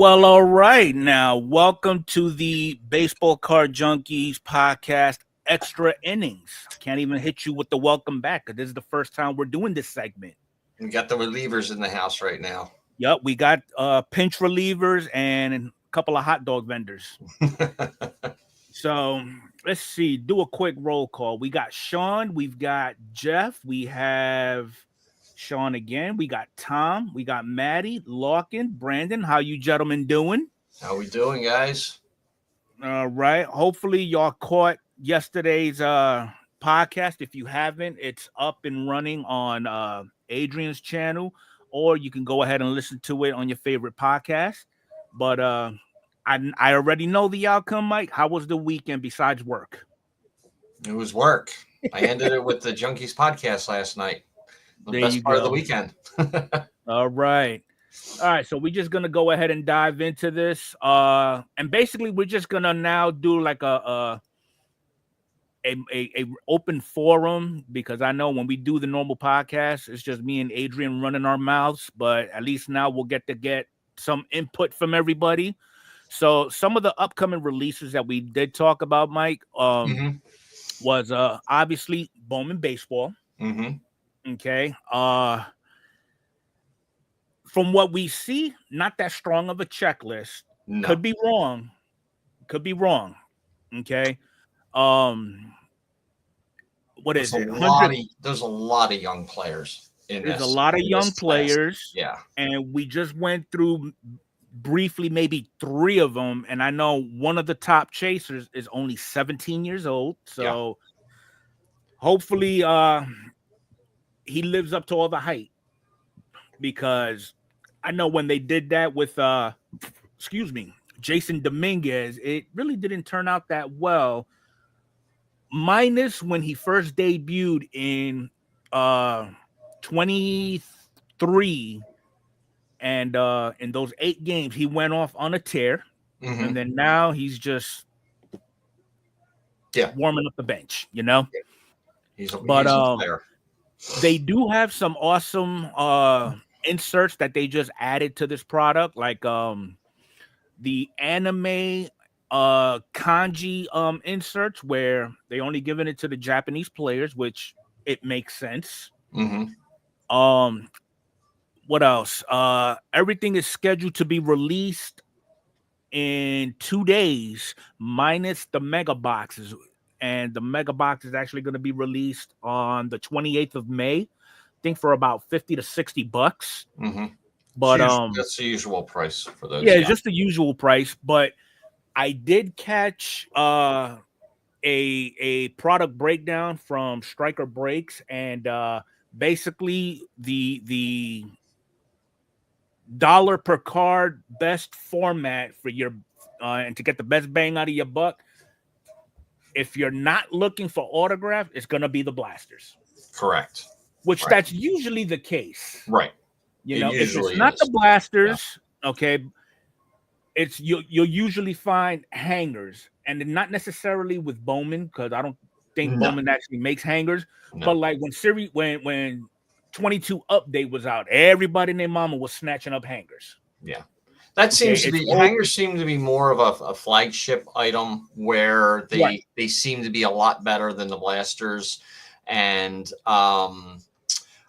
Well, all right. Now, welcome to the Baseball Card Junkies podcast, Extra Innings. Can't even hit you with the welcome back because this is the first time we're doing this segment. We got the relievers in the house right now. Yep, we got pinch relievers and a couple of hot dog vendors. So let's see. Do a quick roll call. We got Sean. We've got Jeff. We have Sean again. We got Tom. We got Maddie, Larkin, Brandon. How you gentlemen doing? How we doing, guys? All right. Hopefully y'all caught yesterday's podcast. If you haven't, it's up and running on Adrian's channel, or you can go ahead and listen to it on your favorite podcast. But I already know the outcome, Mike. How was the weekend besides work? It was work. I ended it with the Junkies podcast last night. The best part of the weekend. All right. All right. So we're just going to go ahead and dive into this. And basically, we're just going to now do like a open forum, because I know when we do the normal podcast, it's just me and Adrian running our mouths. But at least now we'll get some input from everybody. So some of the upcoming releases that we did talk about, Mike, was obviously Bowman Baseball. Okay. From what we see, not that strong of a checklist. No. Could be wrong. Okay. What is it? There's a lot of young players in this. There's a lot of young players. Yeah. And we just went through briefly maybe 3 of them, and I know one of the top chasers is only 17 years old. So hopefully he lives up to all the hype, because I know when they did that with Jason Dominguez, it really didn't turn out that well, minus when he first debuted in 23, and in those 8 games he went off on a tear. And then now he's just warming up the bench, you know. He's a player. They do have some awesome inserts that they just added to this product, like the anime kanji inserts, where they only given it to the Japanese players, which it makes sense. What else? Everything is scheduled to be released in 2 days, minus the mega boxes. And the mega box is actually going to be released on the 28th of May, I think, for about $50 to $60. But that's the usual price for those. Yeah, it's just the usual price. But I did catch a product breakdown from Striker Breaks, and basically the dollar per card best format for your and to get the best bang out of your buck, if you're not looking for autograph, it's going to be the blasters. Correct. That's usually the case. Right. You know, if it's not the blasters, okay, it's you'll usually find hangers, and not necessarily with Bowman, because I don't think Bowman actually makes hangers. But like when 22 update was out, everybody and their mama was snatching up hangers. Yeah. That seems to be hangers seem to be more of a flagship item, where they seem to be a lot better than the blasters. And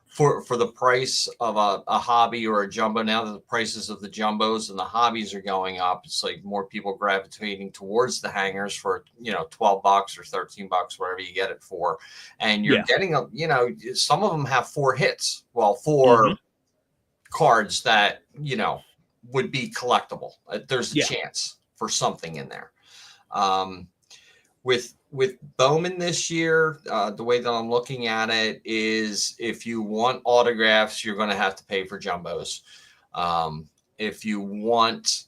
for the price of a hobby or a jumbo, now that the prices of the jumbos and the hobbies are going up, it's like more people gravitating towards the hangers for, $12 or $13, whatever you get it for. And you're getting some of them have 4 hits. Well, 4 cards that, would be collectible. There's a chance for something in there. With Bowman this year, the way that I'm looking at it is, if you want autographs, you're going to have to pay for jumbos. If you want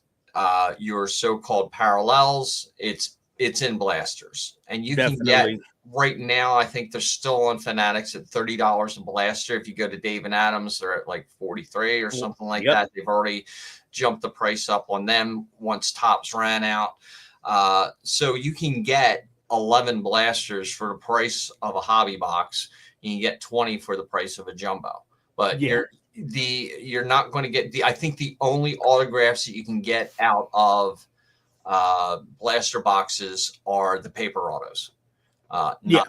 your so-called parallels, it's in blasters, and you can get right now. I think they're still on Fanatics at $30 a blaster. If you go to Dave and Adams, they're at like 43 or something like that. They've already jumped the price up on them once Topps ran out. So you can get 11 blasters for the price of a hobby box. You can get 20 for the price of a jumbo. But you're not going to get I think the only autographs that you can get out of blaster boxes are the paper autos. Yeah.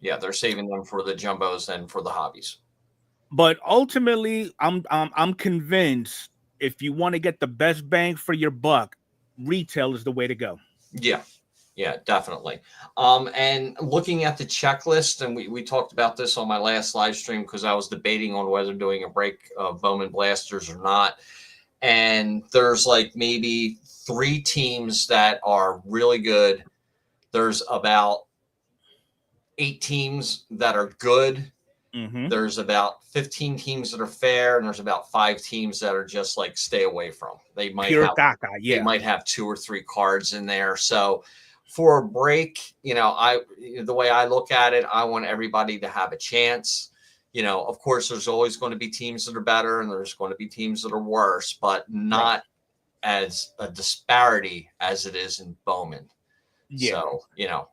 Yeah, they're saving them for the jumbos and for the hobbies. But ultimately, I'm convinced if you want to get the best bang for your buck, retail is the way to go. Yeah. Yeah, definitely. And looking at the checklist, and we talked about this on my last live stream because I was debating on whether doing a break of Bowman Blasters or not. And there's like maybe 3 teams that are really good. There's about 8 teams that are good. There's about 15 teams that are fair, and there's about 5 teams that are just like stay away from. They might Pure have caca, yeah. They might have 2 or 3 cards in there. So for a break, the way I look at it, I want everybody to have a chance. Of course, there's always going to be teams that are better and there's going to be teams that are worse, but not as a disparity as it is in Bowman. Yeah. So,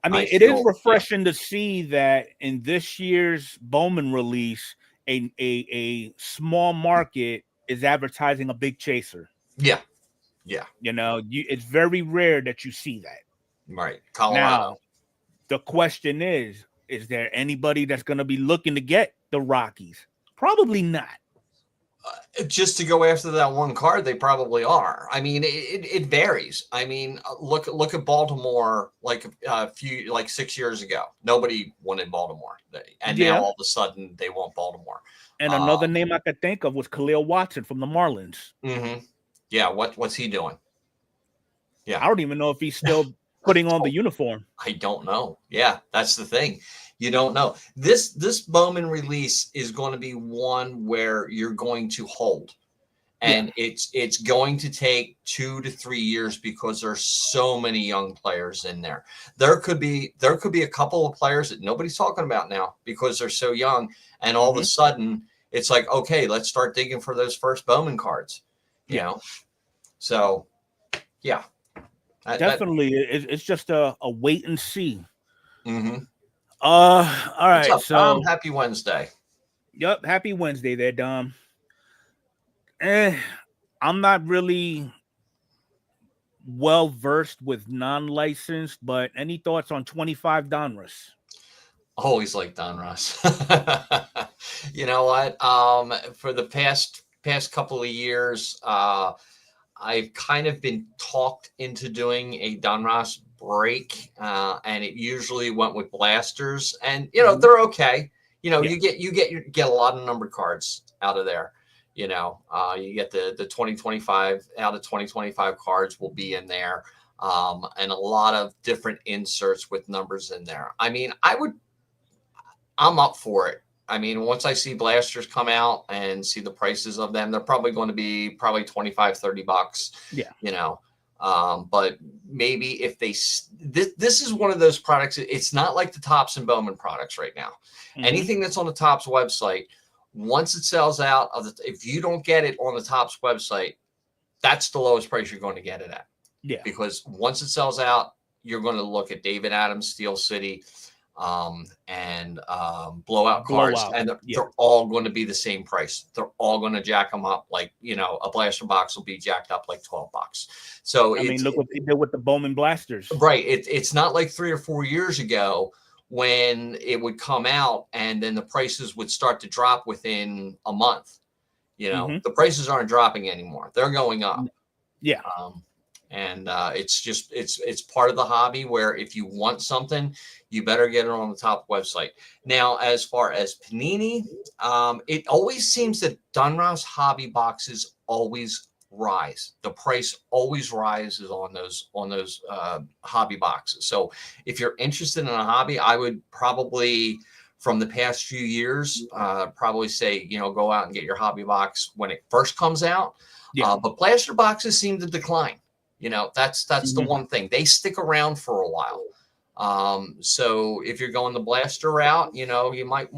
I mean, it is refreshing to see that in this year's Bowman release, a small market is advertising a big chaser. Yeah. Yeah. It's very rare that you see that. Right. Colorado. Now, the question is there anybody that's going to be looking to get the Rockies? Probably not. Just to go after that one card, they probably are. I mean, it varies. I mean, look at Baltimore like 6 years ago. Nobody wanted Baltimore, and now all of a sudden they want Baltimore. And another name I could think of was Khalil Watson from the Marlins. Mm-hmm. Yeah, what's he doing? Yeah, I don't even know if he's still putting on the uniform. I don't know. Yeah, that's the thing. You don't know. This Bowman release is going to be one where you're going to hold. And it's going to take 2 to 3 years because there's so many young players in there. There could be a couple of players that nobody's talking about now because they're so young. And all of a sudden it's like, okay, let's start digging for those first Bowman cards. You know? So yeah. Definitely. It's just a wait and see. Mm-hmm. All right. What's up, so Dom? Happy Wednesday. Yep, happy Wednesday there, Dom. I'm not really well versed with non-licensed, but any thoughts on 25 Donruss? Always like Donruss. You know what? For the past couple of years, I've kind of been talked into doing a Donruss break, and it usually went with blasters, and they're okay. You get a lot of number cards out of there. You get the 2025 out of 2025 cards will be in there, and a lot of different inserts with numbers in there. I mean, I'm up for it. I mean, once I see blasters come out and see the prices of them, they're probably going to be probably $25-$30. Yeah. But maybe if this is one of those products. It's not like the Topps and Bowman products right now. Anything that's on the Topps website, once it sells out, if you don't get it on the Topps website, that's the lowest price you're going to get it at. Yeah. Because once it sells out, you're going to look at David Adams, Steel City, and blowout cards, and they're all going to be the same price. They're all going to jack them up like, a blaster box will be jacked up like $12. So I mean, look what they did with the Bowman blasters. Right. It's not like 3 or 4 years ago when it would come out and then the prices would start to drop within a month. The prices aren't dropping anymore. They're going up. Yeah. And it's part of the hobby where if you want something, you better get it on the Topps website. Now, as far as Panini, it always seems that Donruss hobby boxes always rise. The price always rises on those hobby boxes. So if you're interested in a hobby, I would probably, from the past few years, probably say, go out and get your hobby box when it first comes out. But blaster boxes seem to decline. That's the one thing. They stick around for a while. So if you're going the blaster route, you might,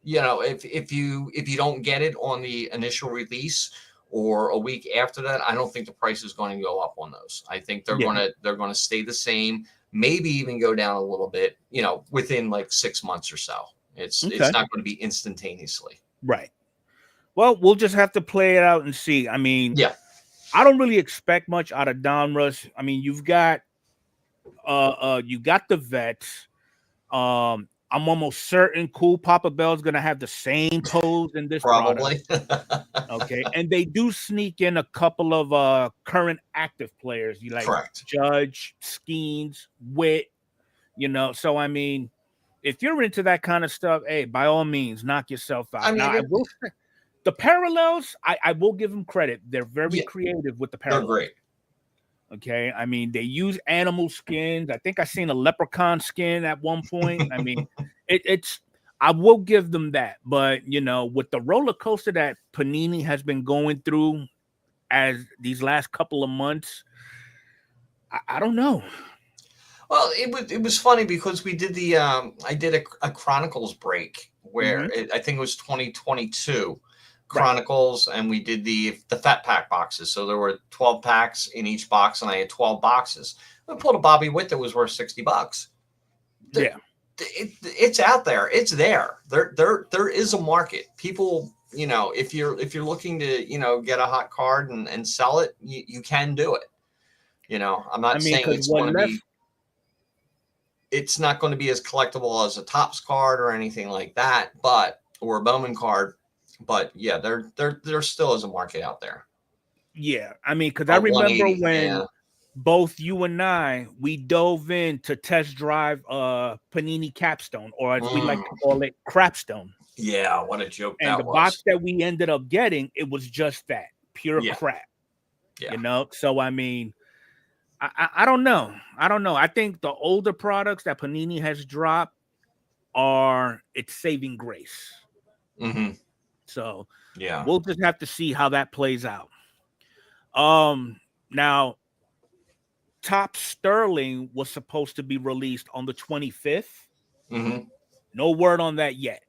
if you don't get it on the initial release or a week after that, I don't think the price is going to go up on those. I think they're going to stay the same, maybe even go down a little bit, within like 6 months or so. It's not going to be instantaneously. Right. Well, we'll just have to play it out and see. I mean, Yeah, I don't really expect much out of Donruss. I mean, you got the vets. I'm almost certain Cool Papa Bell's gonna have the same pose in this product. probably. Okay, and they do sneak in a couple of current active players. You like Correct. Judge, Skeens, Wit, so I mean, if you're into that kind of stuff, hey, by all means, knock yourself out. I mean, Now, I will say, the parallels, I will give them credit. They're very creative with the they're parallels. great. Okay, I mean, they use animal skins. I think I seen a leprechaun skin at one point. I mean, it's I will give them that, but with the roller coaster that Panini has been going through as these last couple of months, I don't know. Well, it was funny because we did I did a Chronicles break where I think it was 2022 Chronicles, and we did the fat pack boxes. So there were 12 packs in each box, and I had 12 boxes. I pulled a Bobby Witt that was worth $60. Yeah, it's out there. It's there. There is a market. People, if you're looking to get a hot card and sell it, you can do it. I'm not saying it's going to be. It's not going to be as collectible as a Topps card or anything like that, or a Bowman card. But yeah, there still is a market out there. Yeah, I mean, because I remember when both you and we dove in to test drive Panini Capstone, or as we like to call it, Crapstone. Yeah, what a joke that was. And the box that we ended up getting, it was just that, pure crap. Yeah. So I mean, I don't know. I think the older products that Panini has dropped it's saving grace. Mm-hmm. So yeah, we'll just have to see how that plays out. Now, Top Sterling was supposed to be released on the 25th. Mm-hmm. No word on that yet.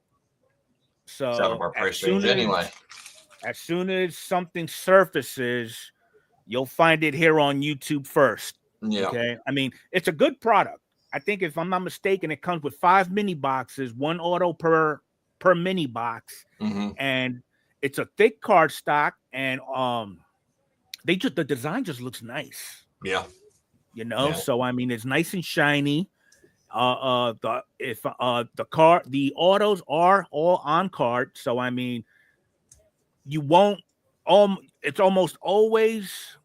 So it's out of our price range anyway. As soon as something surfaces, you'll find it here on YouTube first. Yeah. Okay. I mean, it's a good product. I think if I'm not mistaken, it comes with 5 mini boxes, 1 auto per mini box, and it's a thick card stock, and the design just looks nice. Yeah. So I mean, it's nice and shiny. The autos are all on card, so I mean, you won't it's almost always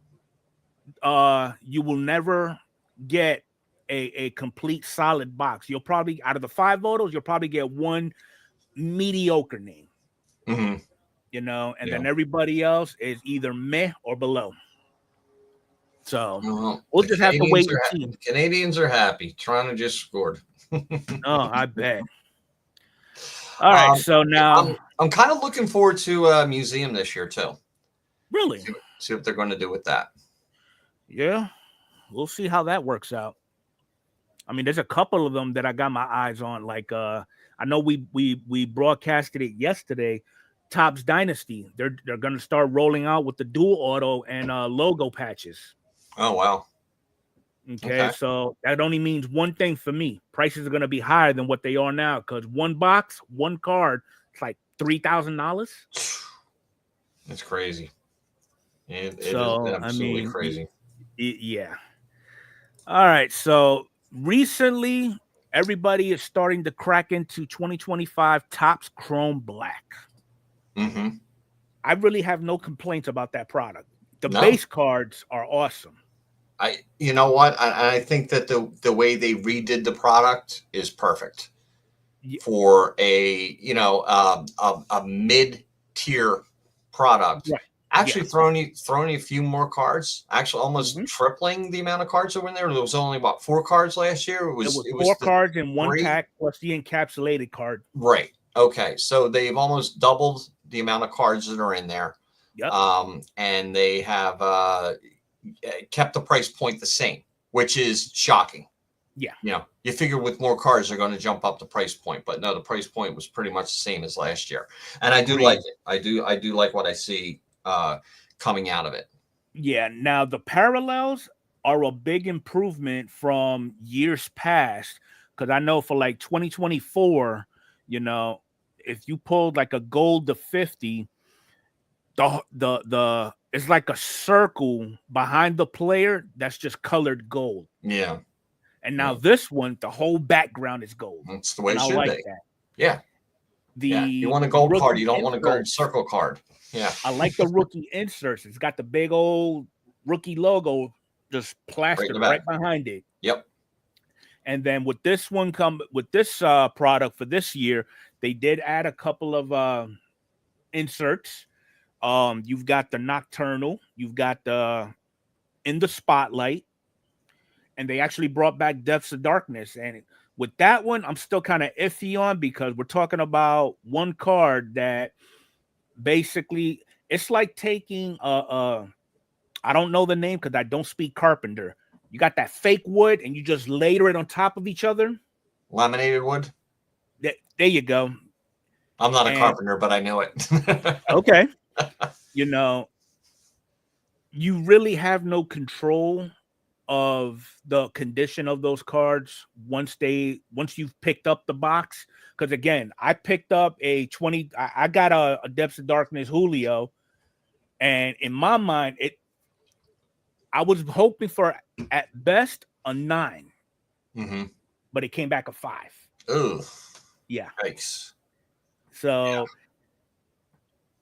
you will never get a complete solid box. You'll probably, out of the 5 autos, you'll probably get 1 mediocre name. And then everybody else is either meh or below. So we'll just have to wait and see. Canadians are happy. Toronto just scored. Oh, I bet. All right, so now I'm kind of looking forward to a museum this year too. Really? See what they're going to do with that. Yeah, we'll see how that works out. I mean, there's a couple of them that I got my eyes on. Like, I know we broadcasted it yesterday. Topps Dynasty. They're going to start rolling out with the dual auto and logo patches. Oh wow. Okay, so that only means one thing for me. Prices are going to be higher than what they are now, because 1 box, 1 card, it's like $3,000. It's crazy. It is absolutely crazy. Yeah. All right. So recently, everybody is starting to crack into 2025 Topps Chrome Black. I really have no complaints about that product. The base cards are awesome. You know what? I think that the way they redid the product is perfect for a mid-tier product. Right. Actually, throwing you a few more cards. Actually, almost tripling the amount of cards that were in there. There was only about 4 cards last year. It was 4 cards in 1 pack plus the encapsulated card. Right. Okay. So they've almost doubled the amount of cards that are in there. Yep. And they have kept the price point the same, which is shocking. Yeah. You figure with more cards they're going to jump up the price point, but no, the price point was pretty much the same as last year. And I do like it. I do like what I see coming out of it. Yeah. Now the parallels are a big improvement from years past, because I know for like 2024, if you pulled like a gold to 50, the it's like a circle behind the player that's just colored gold. Yeah. And now this one, the whole background is gold. That's the way and it I should like be. that. Yeah. You want a The gold card. rookie You don't want a gold inserts, circle card. Yeah. I like the rookie inserts. It's got the big old rookie logo just plastered right behind it. Yep. And then with this one with this product for this year, they did add a couple of inserts. You've got the Nocturnal, you've got the In the Spotlight, and they actually brought back Depths of Darkness. And with that one, I'm still kind of iffy on, because we're talking about one card that basically, it's like taking I don't know the name because I don't speak Carpenter. You got that fake wood and you just layer it on top of each other. Laminated wood. There you go. I'm not a carpenter, but I know it. Okay. You know, you really have no control of the condition of those cards once you've picked up the box. Because again, I picked up I got a Depths of Darkness Julio, and in my mind, I was hoping for at best a 9, but it came back a 5. Ooh, yeah. Yikes. So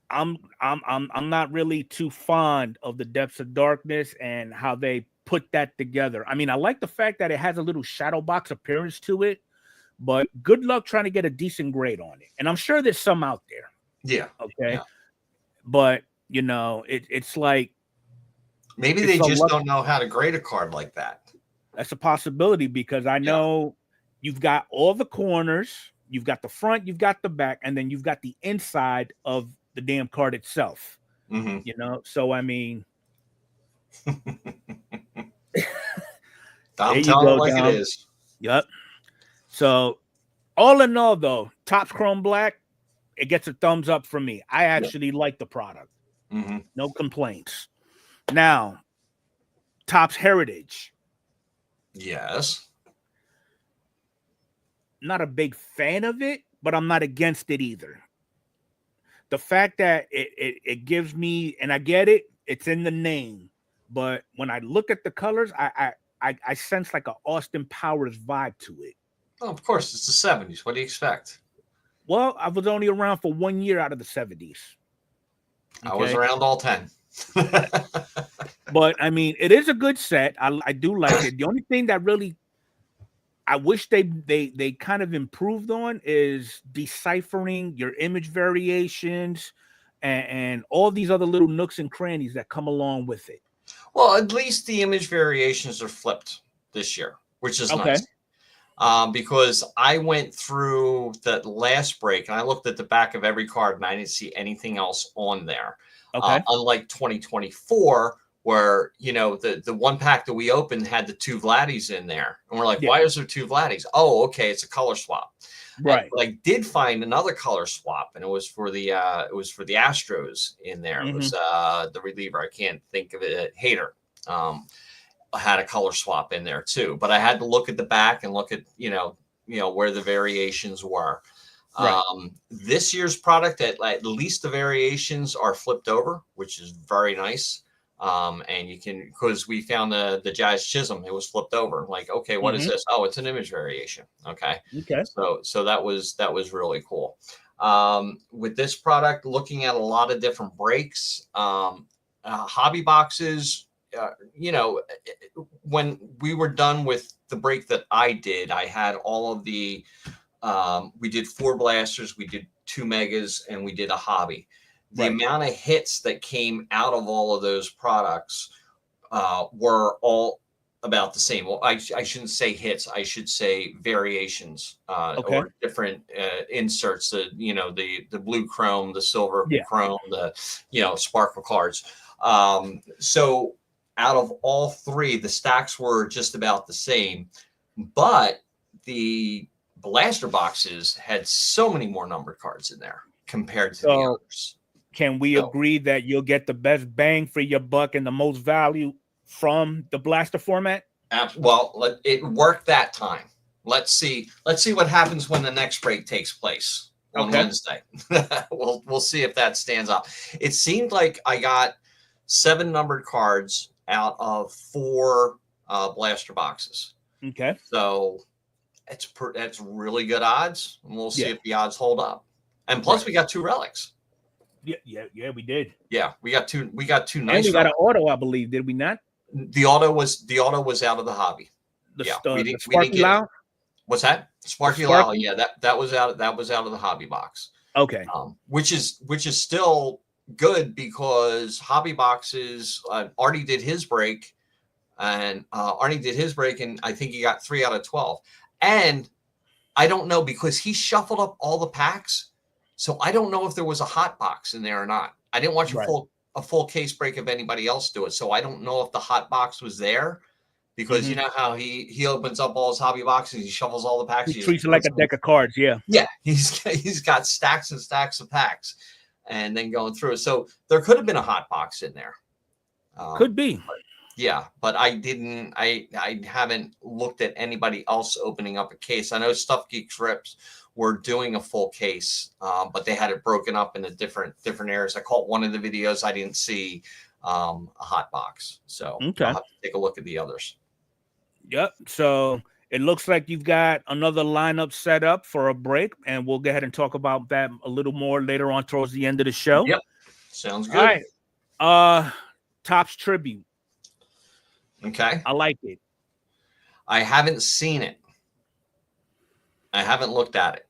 I'm not really too fond of the Depths of Darkness and how they put that together. I mean, I like the fact that it has a little shadow box appearance to it, but good luck trying to get a decent grade on it. And I'm sure there's some out there. Yeah. Okay. Yeah. But you know, it's like maybe they just don't know how to grade a card like that. That's a possibility, because I know you've got all the corners, you've got the front, you've got the back, and then you've got the inside of the damn card itself. You know, so I mean, I'm telling it like it is. Yep. So all in all, though, Topps Chrome Black, it gets a thumbs up from me. I actually like the product. No complaints. Now, Topps Heritage. Yes. Not a big fan of it, but I'm not against it either. The fact that it gives me, and I get it, it's in the name, but when I look at the colors, I sense like an Austin Powers vibe to it. Oh, of course, it's the 70s. What do you expect? Well, I was only around for 1 year out of the 70s. Okay? I was around all 10. But I mean, it is a good set. I do like it. The only thing that really I wish they kind of improved on is deciphering your image variations and all these other little nooks and crannies that come along with it. Well, at least the image variations are flipped this year, which is nice. Because I went through that last break and I looked at the back of every card and I didn't see anything else on there. Unlike 2024, where, you know, the one pack that we opened had the 2 Vladdies in there. And we're like, why is there 2 Vladdies? Oh, okay, it's a color swap. Right. But I did find another color swap, and it was for the Astros in there. It was the reliever. I can't think of it. Hader had a color swap in there too. But I had to look at the back and look at, you know where the variations were. This year's product, at least the variations are flipped over, which is very nice. And you can, because we found the Jazz Chisholm, it was flipped over. Like, okay, what is this? Oh, it's an image variation. Okay. So that was really cool. With this product, looking at a lot of different breaks, hobby boxes, when we were done with the break that I did, I had all of the, we did 4 blasters, we did 2 megas, and we did a hobby. The amount of hits that came out of all of those products were all about the same. Well, I shouldn't say hits. I should say variations or different inserts. The blue chrome, the silver chrome, the sparkle cards. So out of all 3, the stacks were just about the same, but the blaster boxes had so many more numbered cards in there compared to the others. Can we agree that you'll get the best bang for your buck and the most value from the blaster format? Well, it worked that time. Let's see what happens when the next break takes place. on Wednesday. We'll see if that stands up. It seemed like I got 7 numbered cards out of 4 blaster boxes. Okay. So that's really good odds, and we'll see if the odds hold up. And plus, we got 2 relics. Yeah, we did. Yeah, we got two. We got 2 nice. And we got an auto, I believe. Did we not? The auto was out of the hobby. The Sparky Lau? What's that? Sparky Lau. Yeah, that was out. That was out of the hobby box. Okay. Which is still good because hobby boxes. Artie did his break, and and I think he got 3 out of 12. And I don't know because he shuffled up all the packs, so I don't know if there was a hot box in there or not. I didn't watch a full case break of anybody else do it, so I don't know if the hot box was there. Because you know how he opens up all his hobby boxes, he shuffles all the packs. He treats it like a deck of cards, yeah. Yeah, he's got stacks and stacks of packs, and then going through it. So there could have been a hot box in there. Could be. But I didn't. I haven't looked at anybody else opening up a case. I know Stuff Geeks Rips were doing a full case, but they had it broken up into different areas. I caught one of the videos. I didn't see a hot box, so I'll have to take a look at the others. Yep. So it looks like you've got another lineup set up for a break, and we'll go ahead and talk about that a little more later on towards the end of the show. Yep. Sounds good. All right. Topps Tribute. Okay. I like it. I haven't seen it. I haven't looked at it.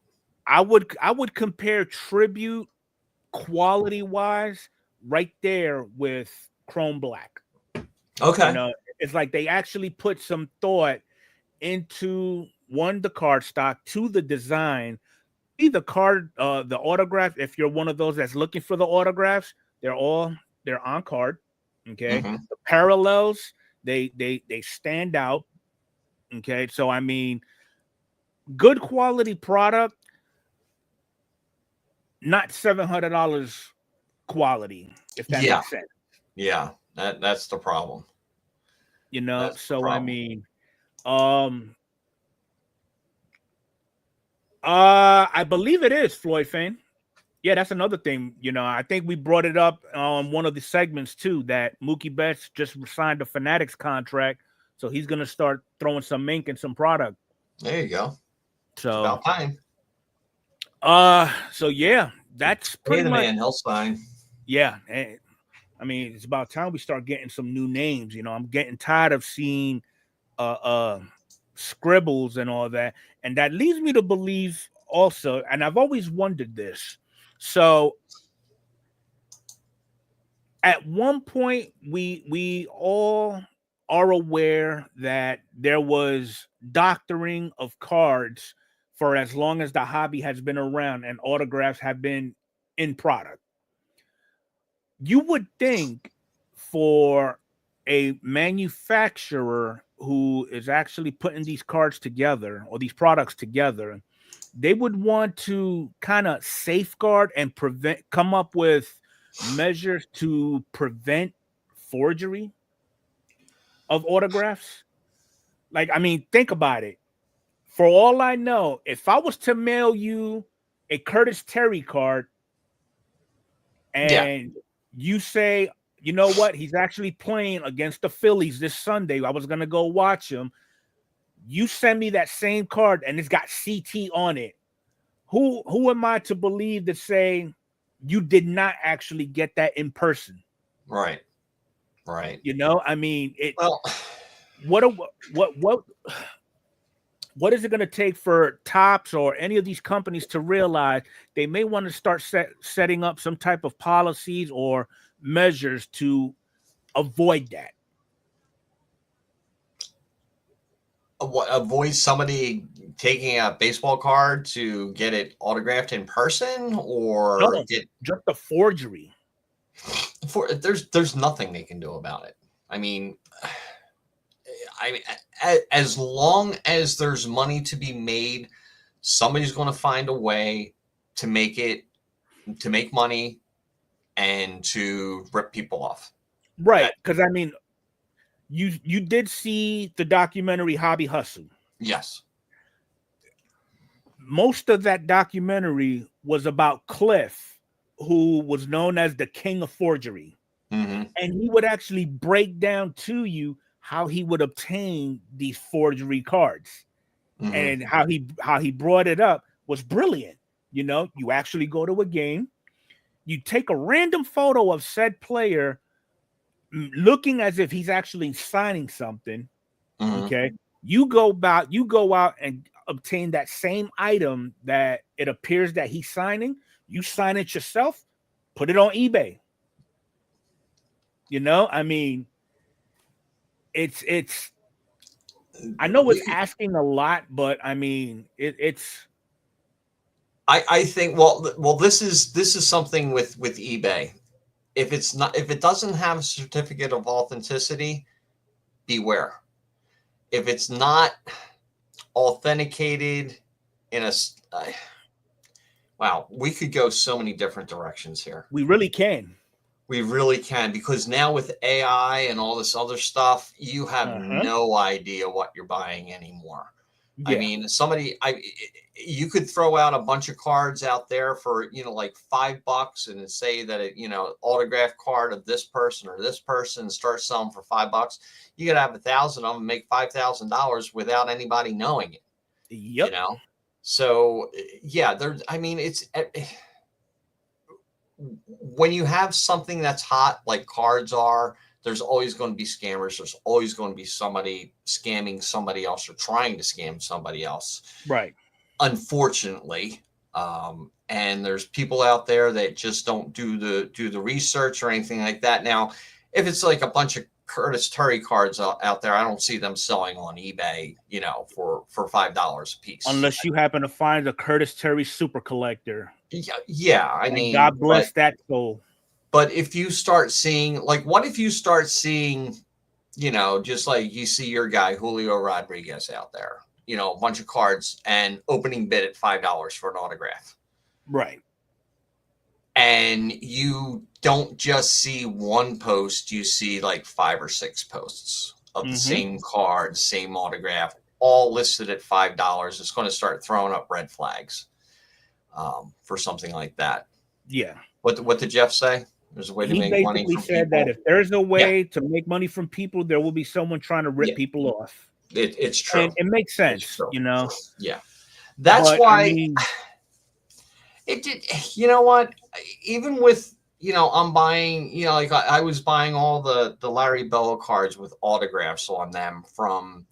I would compare Tribute quality wise right there with Chrome Black. Okay. You know, it's like they actually put some thought into the card stock, 2 the design, the card, the autograph. If you're one of those that's looking for the autographs, they're on card. Okay. The parallels, they stand out. Okay. So I mean, good quality product, not $700 quality, if that makes sense. Yeah, that's the problem. You know, so I mean, I believe it is Floyd Fane. Yeah, that's another thing. You know, I think we brought it up on one of the segments too, that Mookie Betts just signed a Fanatics contract, so he's gonna start throwing some ink and some product. There you go. So it's about time. So yeah, that's pretty much. Man, he'll sign. Yeah, I mean, it's about time we start getting some new names. You know, I'm getting tired of seeing scribbles and all that. And that leads me to believe also, and I've always wondered this. So at one point, we all are aware that there was doctoring of cards for as long as the hobby has been around and autographs have been in product. You would think for a manufacturer who is actually putting these cards together or these products together, they would want to kind of safeguard and come up with measures to prevent forgery of autographs. Like, I mean, think about it. For all I know, if I was to mail you a Curtis Terry card and you say, you know what, he's actually playing against the Phillies this Sunday, I was going to go watch him. You send me that same card and it's got CT on it. Who am I to believe to say you did not actually get that in person? Right. You know, I mean, what is it going to take for Topps or any of these companies to realize they may want to start setting up some type of policies or measures to avoid that? Avoid somebody taking a baseball card to get it autographed in person, or just a forgery? There's nothing they can do about it. I mean, as long as there's money to be made, somebody's going to find a way to make money and to rip people off. Right. Because I mean, you did see the documentary Hobby Hustle. Yes. Most of that documentary was about Cliff, who was known as the king of forgery. Mm-hmm. And he would actually break down to you how he would obtain these forgery cards. Mm-hmm. And how he brought it up was brilliant. You know, you actually go to a game, you take a random photo of said player looking as if he's actually signing something. Mm-hmm. Okay. You go out and obtain that same item that it appears that he's signing. You sign it yourself, put it on eBay. You know, I mean, it's I know it's asking a lot, but I mean, it's I think well this is something with eBay. If it doesn't have a certificate of authenticity, beware. If it's not authenticated in a wow, we could go so many different directions here. we really can. We really can, because now with AI and all this other stuff, you have no idea what you're buying anymore. Yeah. I mean, you could throw out a bunch of cards out there for, like $5 and say that autograph card of this person or this person, start selling for $5. You could have 1,000 of them, make $5,000 without anybody knowing it. Yep. So yeah, it's when you have something that's hot like cards are, there's always going to be scammers. There's always going to be somebody scamming somebody else or trying to scam somebody else. Right. Unfortunately. And there's people out there that just don't do the research or anything like that. Now, if it's like a bunch of Curtis Terry cards out there, I don't see them selling on eBay, for $5 a piece. Unless you happen to find a Curtis Terry super collector. Yeah. I mean, God bless that soul. But if you start seeing, like, what if you start seeing, just like you see your guy, Julio Rodriguez out there, a bunch of cards and opening bid at $5 for an autograph. Right. And you don't just see one post, you see like 5 or 6 posts of the same card, same autograph, all listed at $5. It's going to start throwing up red flags for something like that. Yeah. What did Jeff say? There's a way to make money from people. He basically said that if there's a way to make money from people, there will be someone trying to rip people off. It's true. And it makes sense, Yeah. That's why I mean, it did. You know what? Even with, I'm buying, like I was buying all the Larry Bowa cards with autographs on them from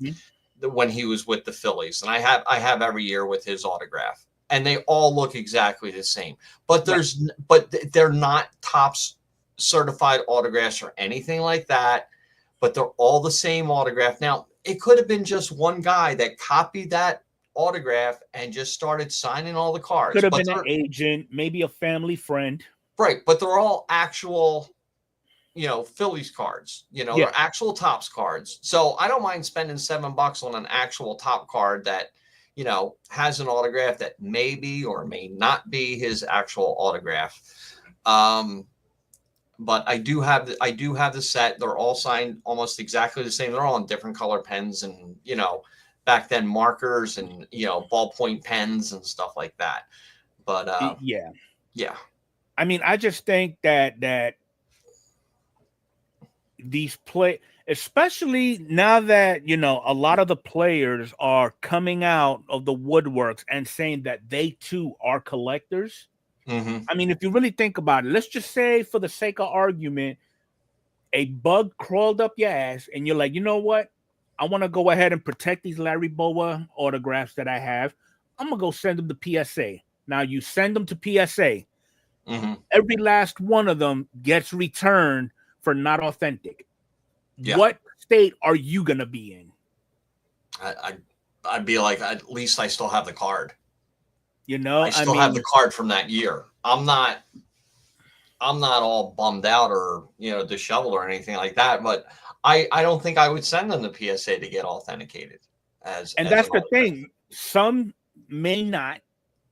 when he was with the Phillies. And I have every year with his autograph. And they all look exactly the same, but they're not Topps certified autographs or anything like that, but they're all the same autograph. Now, it could have been just one guy that copied that autograph and just started signing all the cards. Could have been an agent, maybe a family friend. Right. But they're all actual, Phillies cards, they're actual Topps cards. So I don't mind spending $7 on an actual Top card that, has an autograph that may be or may not be his actual autograph. But I do have the set. They're all signed almost exactly the same. They're all in different color pens and, back then markers and, ballpoint pens and stuff like that. But yeah. I mean, I just think that these especially now that, a lot of the players are coming out of the woodworks and saying that they too are collectors. I mean, if you really think about it, let's just say for the sake of argument, a bug crawled up your ass and you're like, you know what? I want to go ahead and protect these Larry Bowa autographs that I have. I'm going to go send them to PSA. Now you send them to PSA. Every last one of them gets returned for not authentic. Yeah. What state are you going to be in? I'd be like, at least I still have the card. I still have the card from that year. I'm not all bummed out or, disheveled or anything like that, but I don't think I would send them to PSA to get authenticated that's the thing. Some may not.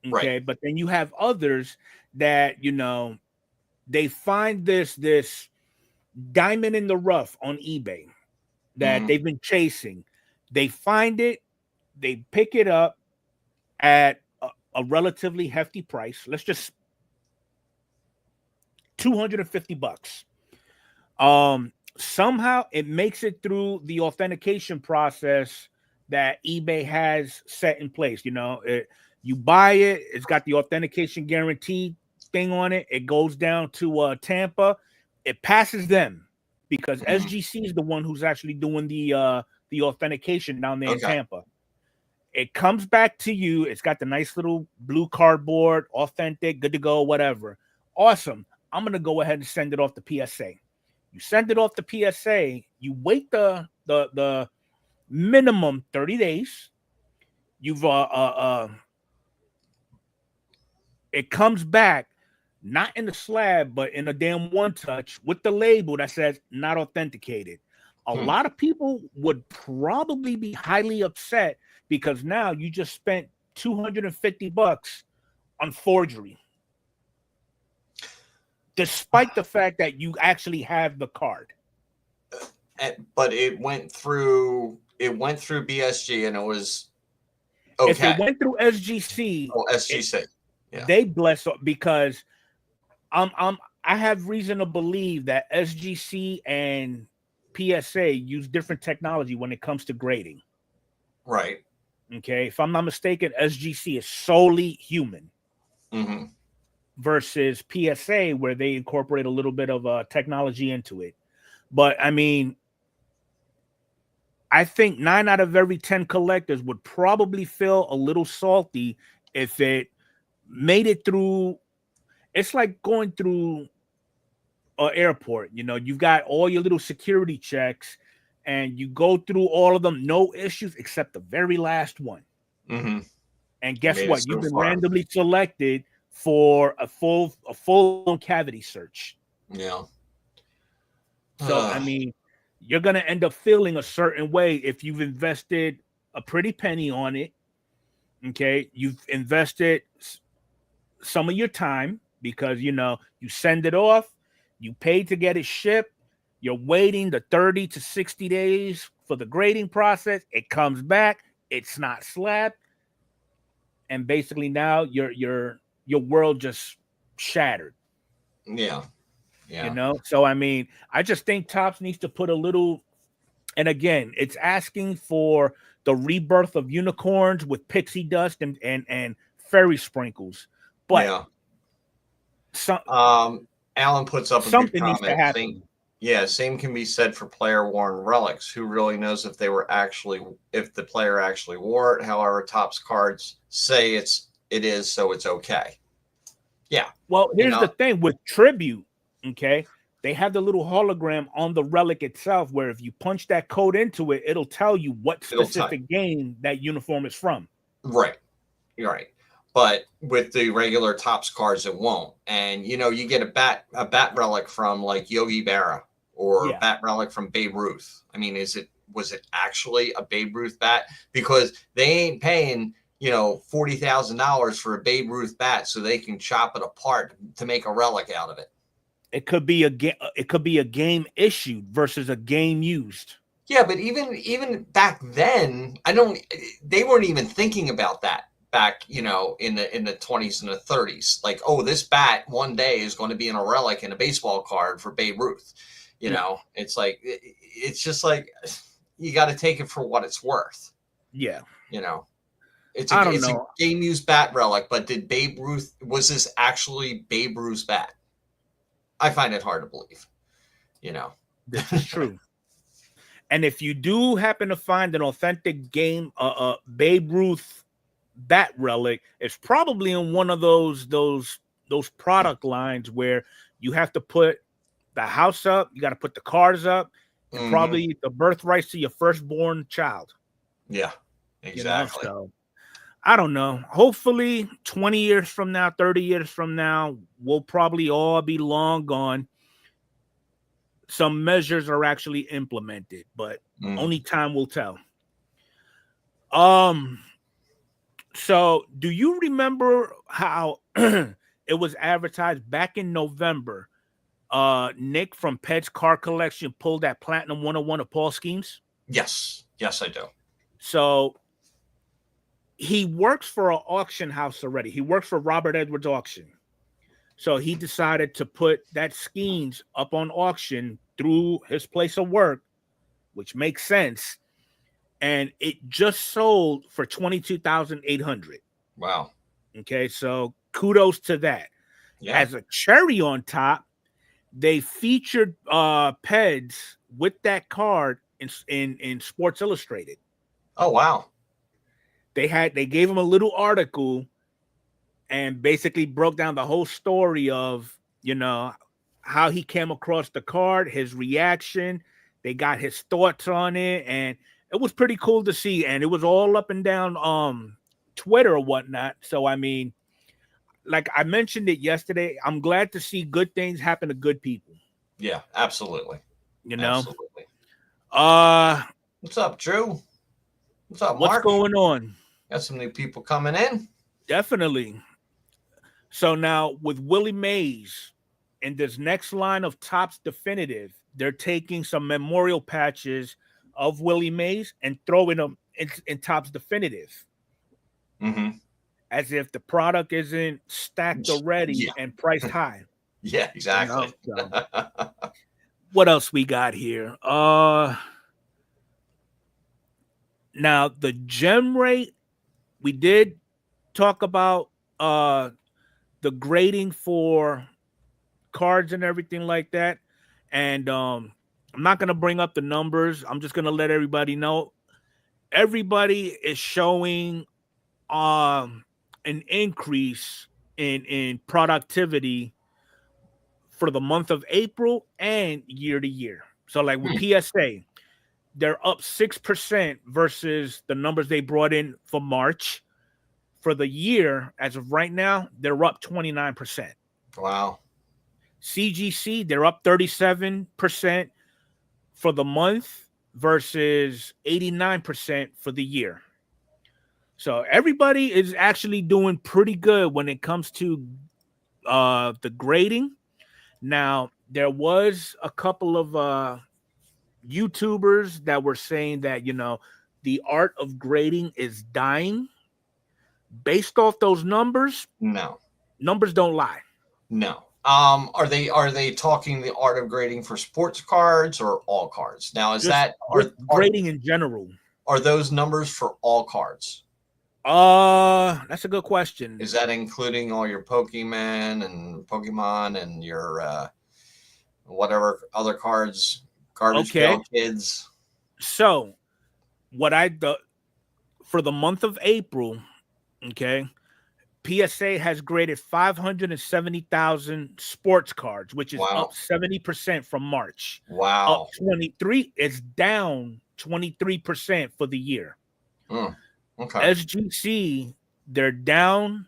Okay. Right. But then you have others that, they find this diamond in the rough on eBay that they've been chasing. They find it, they pick it up at a relatively hefty price. Let's just $250. Somehow it makes it through the authentication process that eBay has set in place. You know, you buy it, it's got the authentication guarantee thing on it. It goes down to Tampa. It passes them because SGC is the one who's actually doing the authentication down there in Tampa. It comes back to you. It's got the nice little blue cardboard, authentic, good to go, whatever. Awesome. I'm going to go ahead and send it off to PSA. You send it off to PSA. You wait the minimum 30 days. You've it comes back not in the slab, but in a damn one touch with the label that says not authenticated. A lot of people would probably be highly upset because now you just spent $250 on forgery, despite the fact that you actually have the card. But it went through BSG and it was okay. If it went through SGC, SGC, they bless because I have reason to believe that SGC and PSA use different technology when it comes to grading. Right. Okay. If I'm not mistaken, SGC is solely human versus PSA, where they incorporate a little bit of technology into it. But I mean, I think 9 out of every 10 collectors would probably feel a little salty if it made it through. It's like going through an airport. You know, you've got all your little security checks and you go through all of them, no issues except the very last one. And guess what? You've been randomly selected for a full cavity search. Yeah. So, I mean, you're going to end up feeling a certain way if you've invested a pretty penny on it. Okay. You've invested some of your time because, you know, you send it off, you paid to get it shipped, you're waiting the 30 to 60 days for the grading process. It comes back, it's not slabbed. And basically now your world just shattered. Yeah. Yeah. You know, so I mean, I just think Topps needs to put a little, and again, it's asking for the rebirth of unicorns with pixie dust and fairy sprinkles. But Alan puts up a something good needs to happen. Same can be said for player worn relics. Who really knows if the player actually wore it? However, Topps cards say it is, so it's okay. Yeah. Well, here's the thing with tribute. Okay, they have the little hologram on the relic itself where if you punch that code into it, it'll tell you what specific game that uniform is from. Right. You're right. But with the regular Topps cards, it won't. And, you know, you get a bat relic from like Yogi Berra or a bat relic from Babe Ruth. I mean, was it actually a Babe Ruth bat? Because they ain't paying, you know, $40,000 for a Babe Ruth bat so they can chop it apart to make a relic out of it. It could be a game. It could be a game issued versus a game used. Yeah, but even back then, they weren't even thinking about that back, you know, in the 20s and the 30s. Like, oh, this bat one day is going to be in a relic in a baseball card for Babe Ruth. You know, it's like it's just like you got to take it for what it's worth. Yeah, you know, it's a game used bat relic. But was this actually Babe Ruth's bat? I find it hard to believe, you know. This is true. And if you do happen to find an authentic game, Babe Ruth bat relic, it's probably in one of those product lines where you have to put the house up, you got to put the cars up, and probably the birthrights to your firstborn child. Yeah, exactly. You know? So, I don't know. Hopefully 20 years from now, 30 years from now, we'll probably all be long gone. Some measures are actually implemented, but only time will tell. So do you remember how it was advertised back in November? Nick from Pet's Car Collection pulled that Platinum 101 of Paul Schemes? Yes, I do. So he works for an auction house already. He works for Robert Edwards Auction. So he decided to put that Skeens up on auction through his place of work, which makes sense. And it just sold for $22,800. Wow. Okay, so kudos to that. Yeah. As a cherry on top, they featured Peds with that card in Sports Illustrated. Oh wow. They gave him a little article and basically broke down the whole story of, you know, how he came across the card, his reaction. They got his thoughts on it, and it was pretty cool to see. And it was all up and down Twitter or whatnot. So I mean, like I mentioned it yesterday, I'm glad to see good things happen to good people. Yeah, absolutely. You know, absolutely. What's up, Drew? What's up, Mark? What's going on? Got some new people coming in. Definitely. So now with Willie Mays in this next line of Topps Definitive, they're taking some memorial patches of Willie Mays and throwing them in Topps Definitive. Mm-hmm. As if the product isn't stacked already and priced high. Yeah, exactly. You know, so. What else we got here? Now the gem rate, we did talk about the grading for cards and everything like that. And I'm not going to bring up the numbers. I'm just going to let everybody know. Everybody is showing an increase in productivity for the month of April and year to year. So like with PSA, they're up 6% versus the numbers they brought in for March. For the year, as of right now, they're up 29%. Wow. CGC, they're up 37% for the month versus 89% for the year. So everybody is actually doing pretty good when it comes to the grading. Now, there was a couple of YouTubers that were saying that, you know, the art of grading is dying. Based off those numbers, no, numbers don't lie. No. Are they talking the art of grading for sports cards or all cards? Now, is Just grading in general? Are those numbers for all cards? That's a good question. Is that including all your Pokemon and your whatever other cards, Garbage Pail Kids? So, for the month of April, okay, PSA has graded 570,000 sports cards, which is up 70% from March. Wow. Up 23. It's down 23% for the year. Okay. SGC, they're down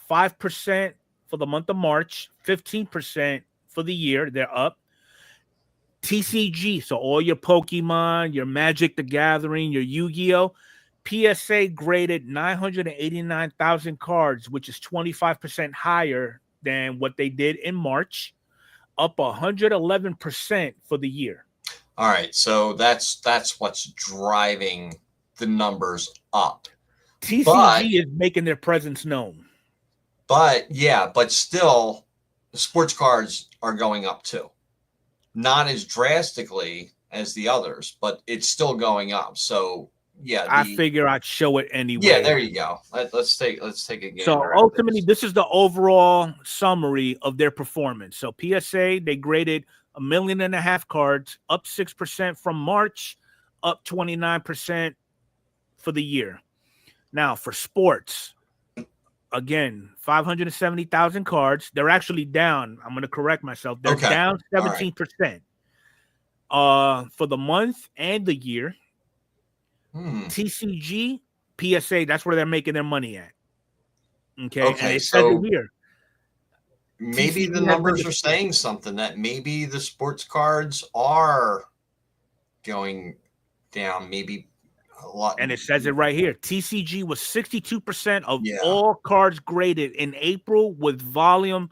5% for the month of March, 15% for the year. They're up. TCG, so all your Pokemon, your Magic the Gathering, your Yu-Gi-Oh! PSA graded 989,000 cards, which is 25% higher than what they did in March, up 111% for the year. All right, so that's what's driving the numbers up. TCG is making their presence known. But still, the sports cards are going up too. Not as drastically as the others, but it's still going up. So yeah, I figure I'd show it anyway. Yeah, there you go. Let's take a gander. So ultimately, this is the overall summary of their performance. So PSA, they graded 1.5 million cards, up 6% from March, up 29% for the year. Now for sports, again, 570,000 cards. They're actually down. I'm going to correct myself. They're down 17% for the month and the year. TCG, PSA, that's where they're making their money at. Okay, and it says it here. Maybe the numbers are saying something, that maybe the sports cards are going down, maybe a lot. And it says it right here. TCG was 62% of all cards graded in April, with volume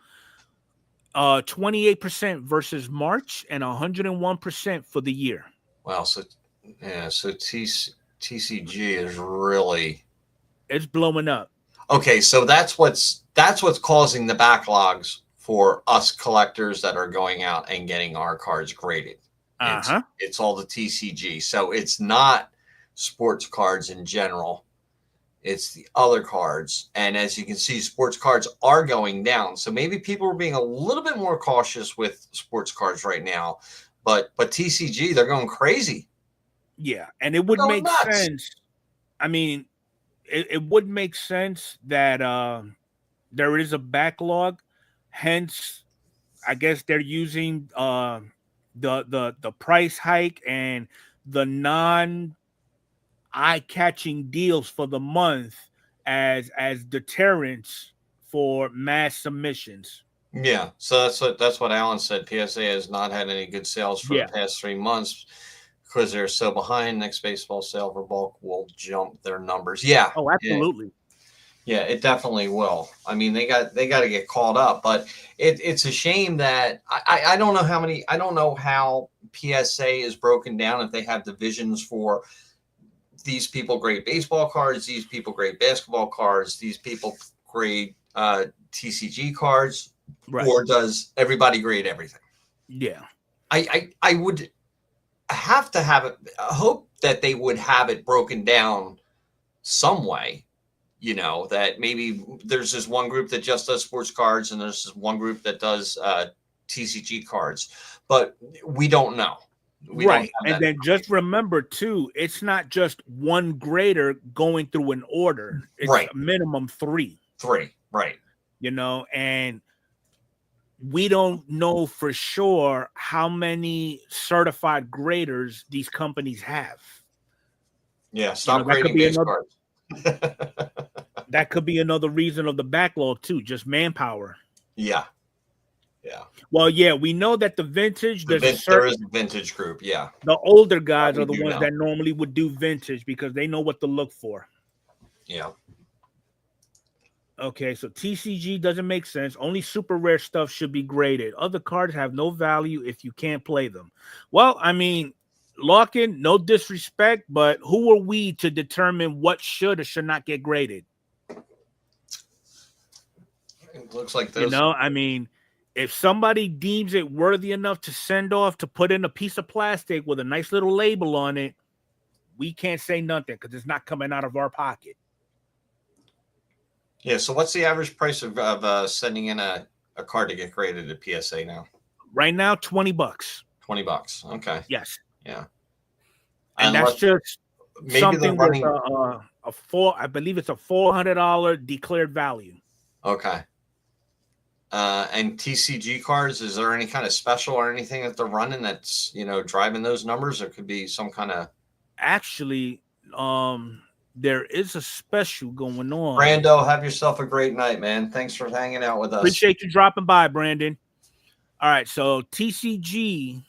28% versus March and 101% for the year. Wow, so TCG is really It's blowing up. Okay, so that's what's causing the backlogs for us collectors that are going out and getting our cards graded. It's all the TCG. So it's not sports cards in general. It's the other cards. And as you can see, sports cards are going down. So maybe people are being a little bit more cautious with sports cards right now. But TCG, they're going crazy. Yeah, and it would make sense. I mean, it would make sense that there is a backlog. Hence, I guess they're using the price hike and the non eye-catching deals for the month as deterrents for mass submissions. Yeah, so that's what Alan said. PSA has not had any good sales for the past 3 months because they're so behind. Next baseball sale for bulk will jump their numbers. Yeah. Oh, absolutely. Yeah, it definitely will. I mean, they got to get caught up, but it's a shame that I don't know how many. I don't know how PSA is broken down, if they have divisions for these people grade baseball cards, these people grade basketball cards, these people grade TCG cards, or does everybody grade everything? Yeah, I would have to have it. I hope that they would have it broken down some way. You know, that maybe there's this one group that just does sports cards and there's this one group that does TCG cards, but we don't know. We right. And then just remember too, it's not just one grader going through an order. It's a minimum 3. 3, right. You know, and we don't know for sure how many certified graders these companies have. Yeah, stop grading base cards. That could be another reason of the backlog too, just manpower. Yeah. Well, yeah, we know that the vintage, there is a vintage group. Yeah. The older guys are the ones that normally would do vintage because they know what to look for. Yeah. Okay, so TCG doesn't make sense. Only super rare stuff should be graded. Other cards have no value if you can't play them. Well, I mean, Larkin, no disrespect, but who are we to determine what should or should not get graded? It looks like those. You know, I mean, if somebody deems it worthy enough to send off to put in a piece of plastic with a nice little label on it, we can't say nothing because it's not coming out of our pocket. Yeah. So what's the average price of sending in a card to get graded at PSA now? Right now, $20. $20. Okay. Yes. Yeah. And that's just something with I believe it's a $400 declared value. Okay. And TCG cards, is there any kind of special or anything that they're running that's, you know, driving those numbers? Or could be some kind of. Actually, there is a special going on. Brando, have yourself a great night, man. Thanks for hanging out with us. Appreciate you dropping by, Brandon. All right, so TCG,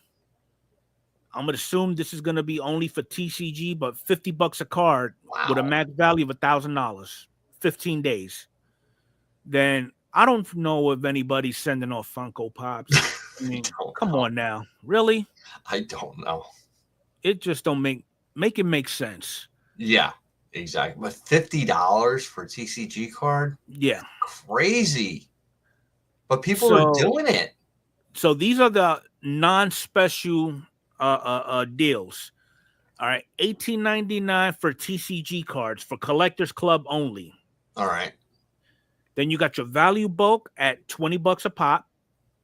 I'm gonna assume this is gonna be only for TCG, but $50 a card with a max value of $1,000, 15 days. Then I don't know if anybody's sending off Funko Pops. I mean, come on now, really? I don't know. It just don't make it make sense. Yeah, exactly. But $50 for a TCG card? Yeah, crazy. But people are doing it. So these are the non-special deals. All right, $18.99 for TCG cards for Collectors Club only. All right. Then you got your value bulk at $20 a pop.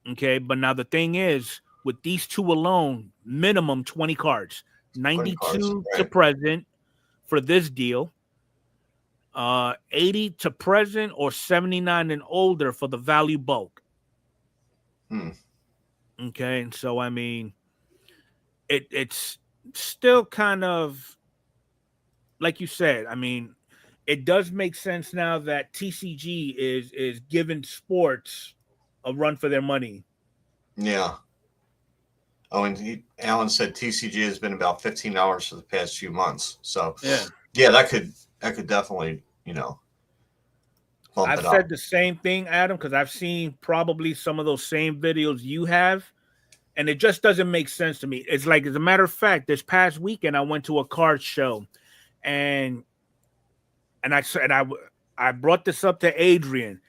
Okay, but now the thing is, with these two alone, minimum 20 cards, 92 to present for this deal, 80 to present or 79 and older for the value bulk. Okay, and so I mean, it's still kind of like you said. I mean, it does make sense now that TCG is giving sports a run for their money. Yeah. Oh, and Alan said TCG has been about $15 for the past few months. So yeah, that could definitely, you know, bump it up. I've said the same thing, Adam, because I've seen probably some of those same videos you have, and it just doesn't make sense to me. It's like, as a matter of fact, this past weekend I went to a card show, and and I brought this up to Adrian.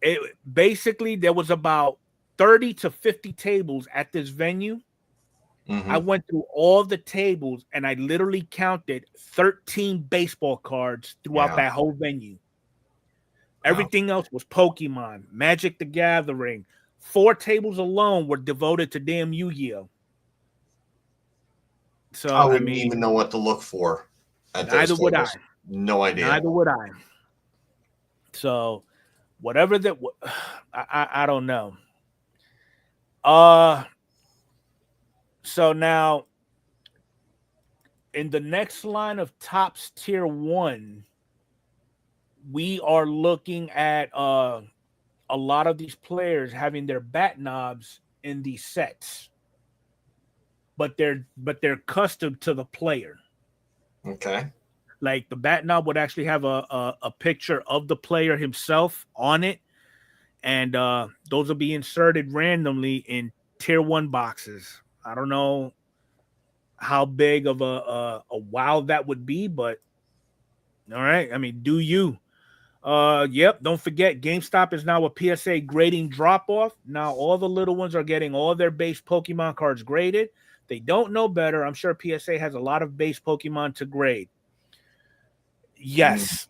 It basically there was about 30 to 50 tables at this venue. I went through all the tables and I literally counted 13 baseball cards throughout that whole venue. Everything else was Pokemon, Magic the Gathering. 4 tables alone were devoted to damn Yu-Gi-Oh! So I wouldn't even know what to look for at those neither would I. tables. No idea. Neither would I. So whatever that, I don't know. So now in the next line of Topps Tier 1, we are looking at a lot of these players having their bat knobs in these sets, but they're custom to the player. Okay. Like the bat knob would actually have a picture of the player himself on it, and those will be inserted randomly in Tier 1 boxes. I don't know how big of a wow that would be, but all right. I mean, do you? Yep. Don't forget, GameStop is now a PSA grading drop-off. Now all the little ones are getting all their base Pokemon cards graded. They don't know better. I'm sure PSA has a lot of base Pokemon to grade. Yes.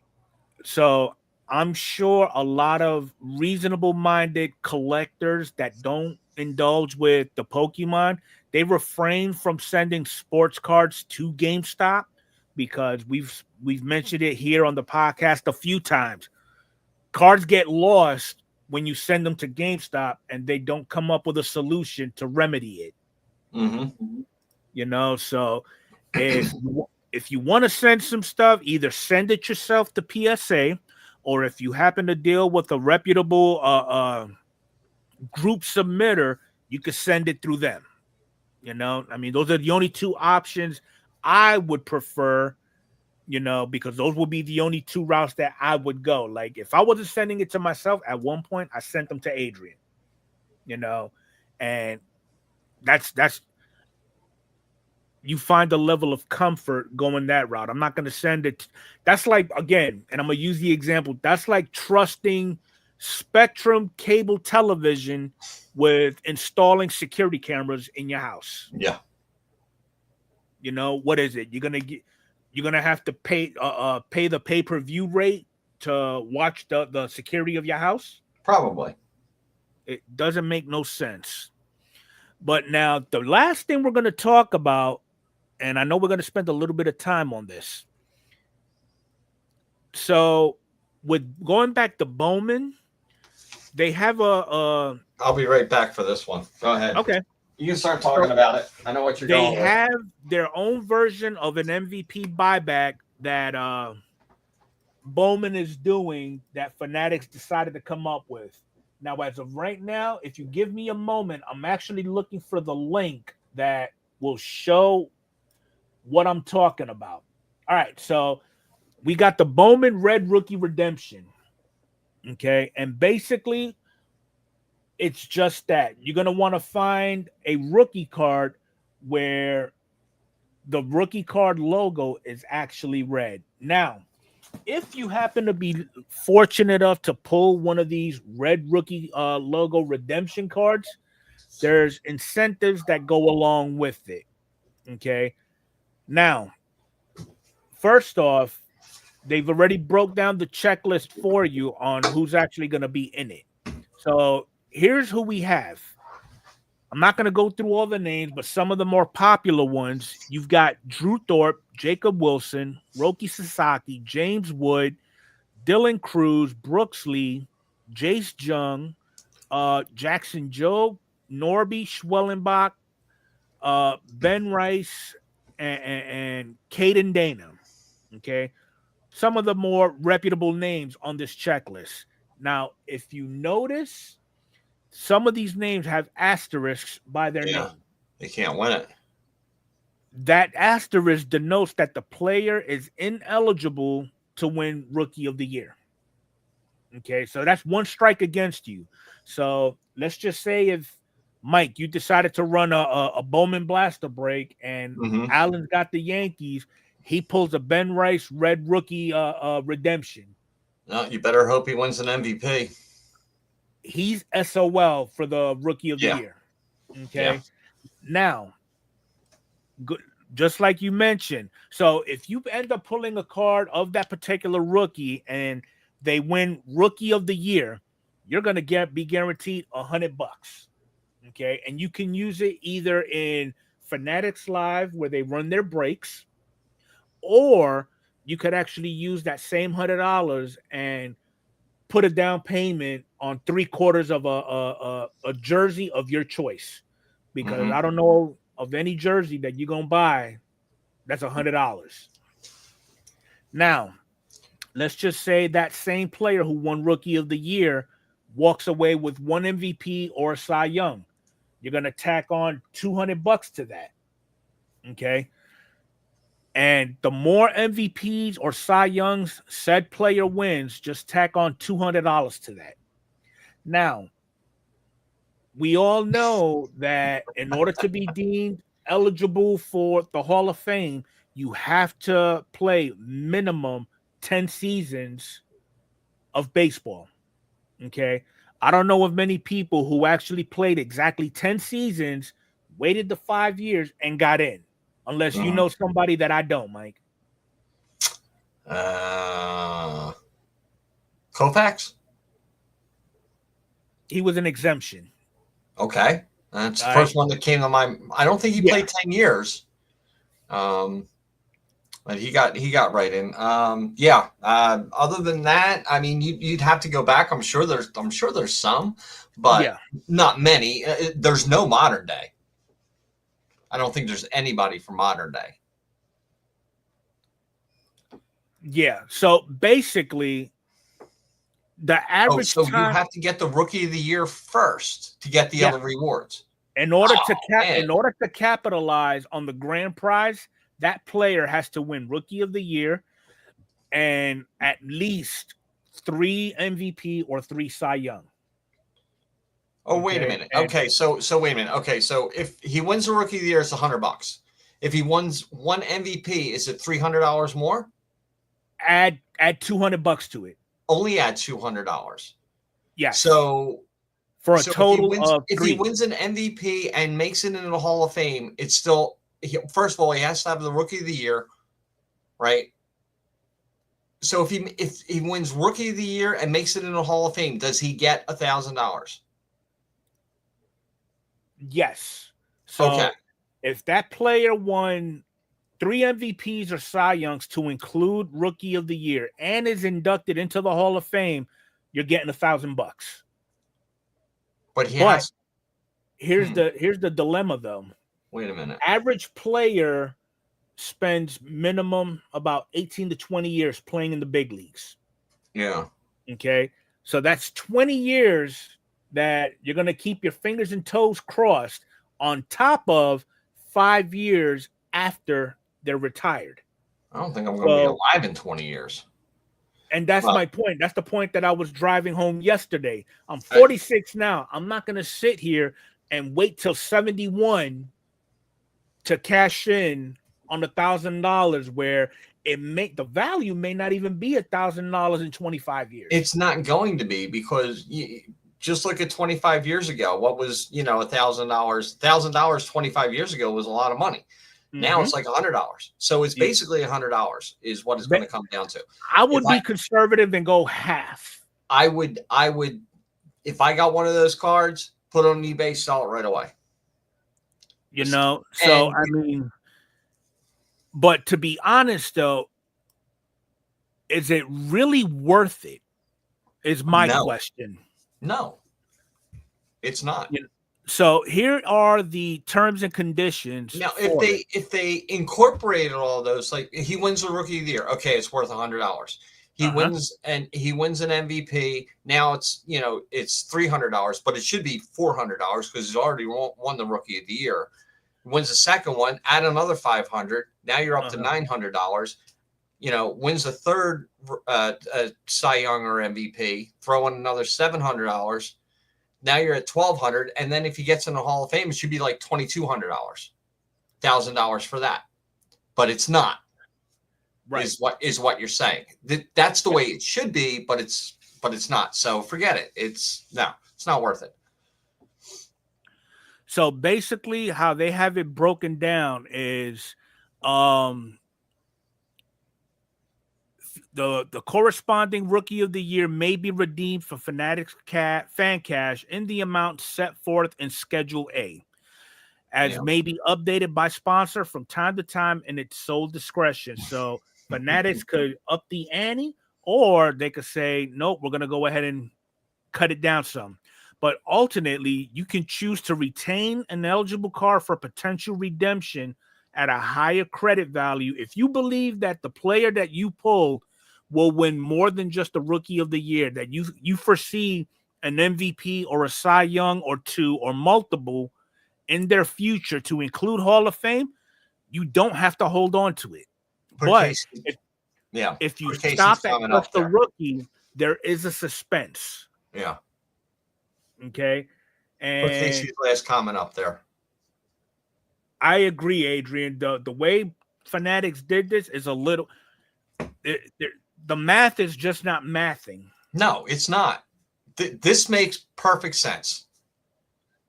So I'm sure a lot of reasonable-minded collectors that don't indulge with the Pokemon, they refrain from sending sports cards to GameStop because we've mentioned it here on the podcast a few times. Cards get lost when you send them to GameStop and they don't come up with a solution to remedy it. You know, so if you want to send some stuff, either send it yourself to PSA, or if you happen to deal with a reputable group submitter, you could send it through them. You know, I mean, those are the only 2 options I would prefer, you know, because those would be the only 2 routes that I would go. Like if I wasn't sending it to myself at one point, I sent them to Adrian, you know, and that's you find a level of comfort going that route. I'm not going to send it. That's like, again, and I'm going to use the example. That's like trusting Spectrum cable television with installing security cameras in your house. Yeah. You know, what is it? You're going to have to pay the pay-per-view rate to watch the security of your house? Probably. It doesn't make no sense. But now the last thing we're going to talk about, and I know we're going to spend a little bit of time on this. So with going back to Bowman, they have a I'll be right back for this one. Go ahead. Okay. You can start talking about it. I know what you're going with. They have their own version of an MVP buyback that Bowman is doing that Fanatics decided to come up with. Now, as of right now, if you give me a moment, I'm actually looking for the link that will show what I'm talking about. All right, so we got the Bowman Red Rookie Redemption. Okay, and basically, it's just that. You're going to want to find a rookie card where the rookie card logo is actually red. Now, if you happen to be fortunate enough to pull one of these red rookie logo redemption cards, there's incentives that go along with it. Okay. Now, first off, they've already broke down the checklist for you on who's actually going to be in it. So here's who we have. I'm not going to go through all the names, but some of the more popular ones, you've got Drew Thorpe, Jacob Wilson, Roki Sasaki, James Wood, Dylan Cruz, Brooks Lee, Jace Jung, Jackson Jobe, Norby Schwellenbach, Ben Rice, and Caden Dana. Okay. Some of the more reputable names on this checklist. Now, if you notice, some of these names have asterisks by their name. They can't win it. That asterisk denotes that the player is ineligible to win Rookie of the Year. Okay, so that's one strike against you. So let's just say if, Mike, you decided to run a Bowman Blaster break and Allen's got the Yankees, he pulls a Ben Rice red rookie redemption. No, you better hope he wins an MVP. He's SOL for the rookie of the Yeah. year. Okay. Yeah. Now, good, just like you mentioned. So if you end up pulling a card of that particular rookie and they win rookie of the year, you're gonna be guaranteed $100. Okay, and you can use it either in Fanatics Live where they run their breaks, or you could actually use that same $100 and put a down payment on 3/4 of a jersey of your choice. Because I don't know of any jersey that you're gonna buy that's $100. Now, let's just say that same player who won Rookie of the Year walks away with one MVP or a Cy Young. You're gonna tack on $200 to that. Okay. And the more MVPs or Cy Youngs said player wins, just tack on $200 to that. Now, we all know that in order to be deemed eligible for the Hall of Fame, you have to play minimum 10 seasons of baseball. Okay. I don't know of many people who actually played exactly 10 seasons, waited the 5 years, and got in. Unless you know somebody that I don't, Mike. Koufax? He was an exemption. Okay. That's the first one that came to my mind. I don't think he played 10 years. But he got right in. Other than that, I mean, you'd have to go back. I'm sure there's some, but not many. There's no modern day. I don't think there's anybody from modern day. Yeah. So basically, the average so you have to get the Rookie of the Year first to get the other rewards. In order to capitalize on the grand prize, that player has to win Rookie of the Year and at least 3 MVP or 3 Cy Young. Oh, wait a minute. Okay, so wait a minute. Okay, so if he wins the Rookie of the Year, it's $100. If he wins one MVP, is it $300 more? Add $200 to it. Only add $200. Yes. So for a total of if he wins an MVP and makes it into the Hall of Fame, it's still, first of all, he has to have the Rookie of the Year, right? So if he wins Rookie of the Year and makes it into the Hall of Fame, does he get $1,000? Yes. So if that player won 3 MVPs or Cy Youngs to include Rookie of the Year and is inducted into the Hall of Fame, you're getting $1,000. But here's the dilemma though. Wait a minute. Average player spends minimum about 18 to 20 years playing in the big leagues. Yeah. Okay. So that's 20 years that you're going to keep your fingers and toes crossed on top of 5 years after they're retired. I don't think I'm going to be alive in 20 years. And that's my point. That's the point that I was driving home yesterday. I'm 46 now. I'm not going to sit here and wait till 71 to cash in on $1,000 where the value may not even be $1,000 in 25 years. It's not going to be, because just look at 25 years ago. What was, $1,000? $1,000 25 years ago was a lot of money. Now it's like $100. So it's basically $100 is what it's going to come down to. I would be conservative and go half. I would, if I got one of those cards, put it on eBay, sell it right away. But to be honest though, is it really worth it? Is my question. No, it's not. So here are the terms and conditions. Now, if they incorporated all those, like he wins the Rookie of the Year, okay, it's worth $100. He wins an MVP. Now it's it's $300, but it should be $400 because he's already won the Rookie of the Year. He wins the second one, add another $500. Now you're up to $900. Wins the third Cy Young or MVP, throw in another $700. Now you're at $1,200, and then if he gets in the Hall of Fame, it should be like $2,200, $1,000 for that. But it's not. Right. is what you're saying. That's the way it should be, but it's not. So forget it. It's not worth it. So basically, how they have it broken down is the corresponding rookie of the year may be redeemed for Fanatics fan cash in the amount set forth in Schedule A, as may be updated by sponsor from time to time in its sole discretion. So Fanatics could up the ante, or they could say, nope, we're going to go ahead and cut it down some. But alternately, you can choose to retain an eligible card for potential redemption at a higher credit value if you believe that the player that you pulled will win more than just the rookie of the year, that you foresee an MVP or a Cy Young or two or multiple in their future to include Hall of Fame. You don't have to hold on to it. But if you stop at just the rookie, there is a suspense. Yeah. Okay. And Casey's last comment up there. I agree, Adrian. The way Fanatics did this is a little. The math is just not mathing. No, it's not. This makes perfect sense.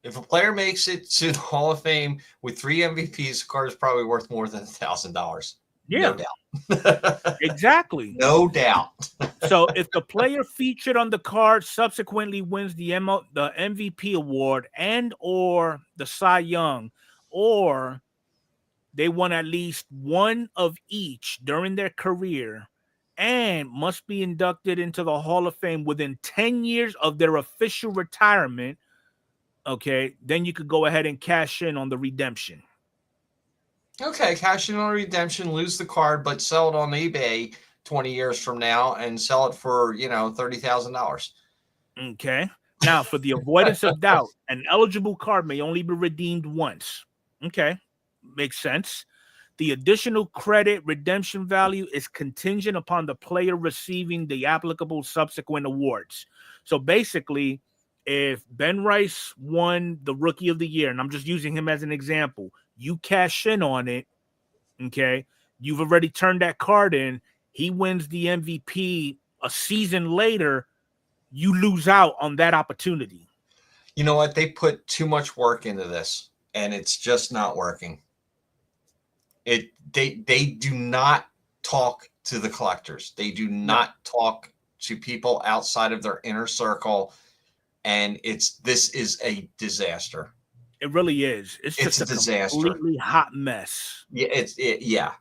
If a player makes it to the Hall of Fame with 3 MVPs, the card is probably worth more than $1,000. Yeah. No doubt. Exactly. No doubt. So if the player featured on the card subsequently wins the MVP award and or the Cy Young, or they won at least one of each during their career and must be inducted into the Hall of Fame within 10 years of their official retirement, okay, then you could go ahead and cash in on the redemption. Okay, cash in on redemption, lose the card, but sell it on eBay 20 years from now and sell it for, $30,000. Okay. Now, for the avoidance of doubt, an eligible card may only be redeemed once. Okay. Makes sense. The additional credit redemption value is contingent upon the player receiving the applicable subsequent awards. So basically, if Ben Rice won the Rookie of the Year, and I'm just using him as an example, you cash in on it, okay? You've already turned that card in. He wins the MVP a season later. You lose out on that opportunity. You know what? They put too much work into this, and it's just not working. They do not talk to the collectors. They do not talk to people outside of their inner circle, and this is a disaster. It really is. It's just a disaster. Completely hot mess. Yeah.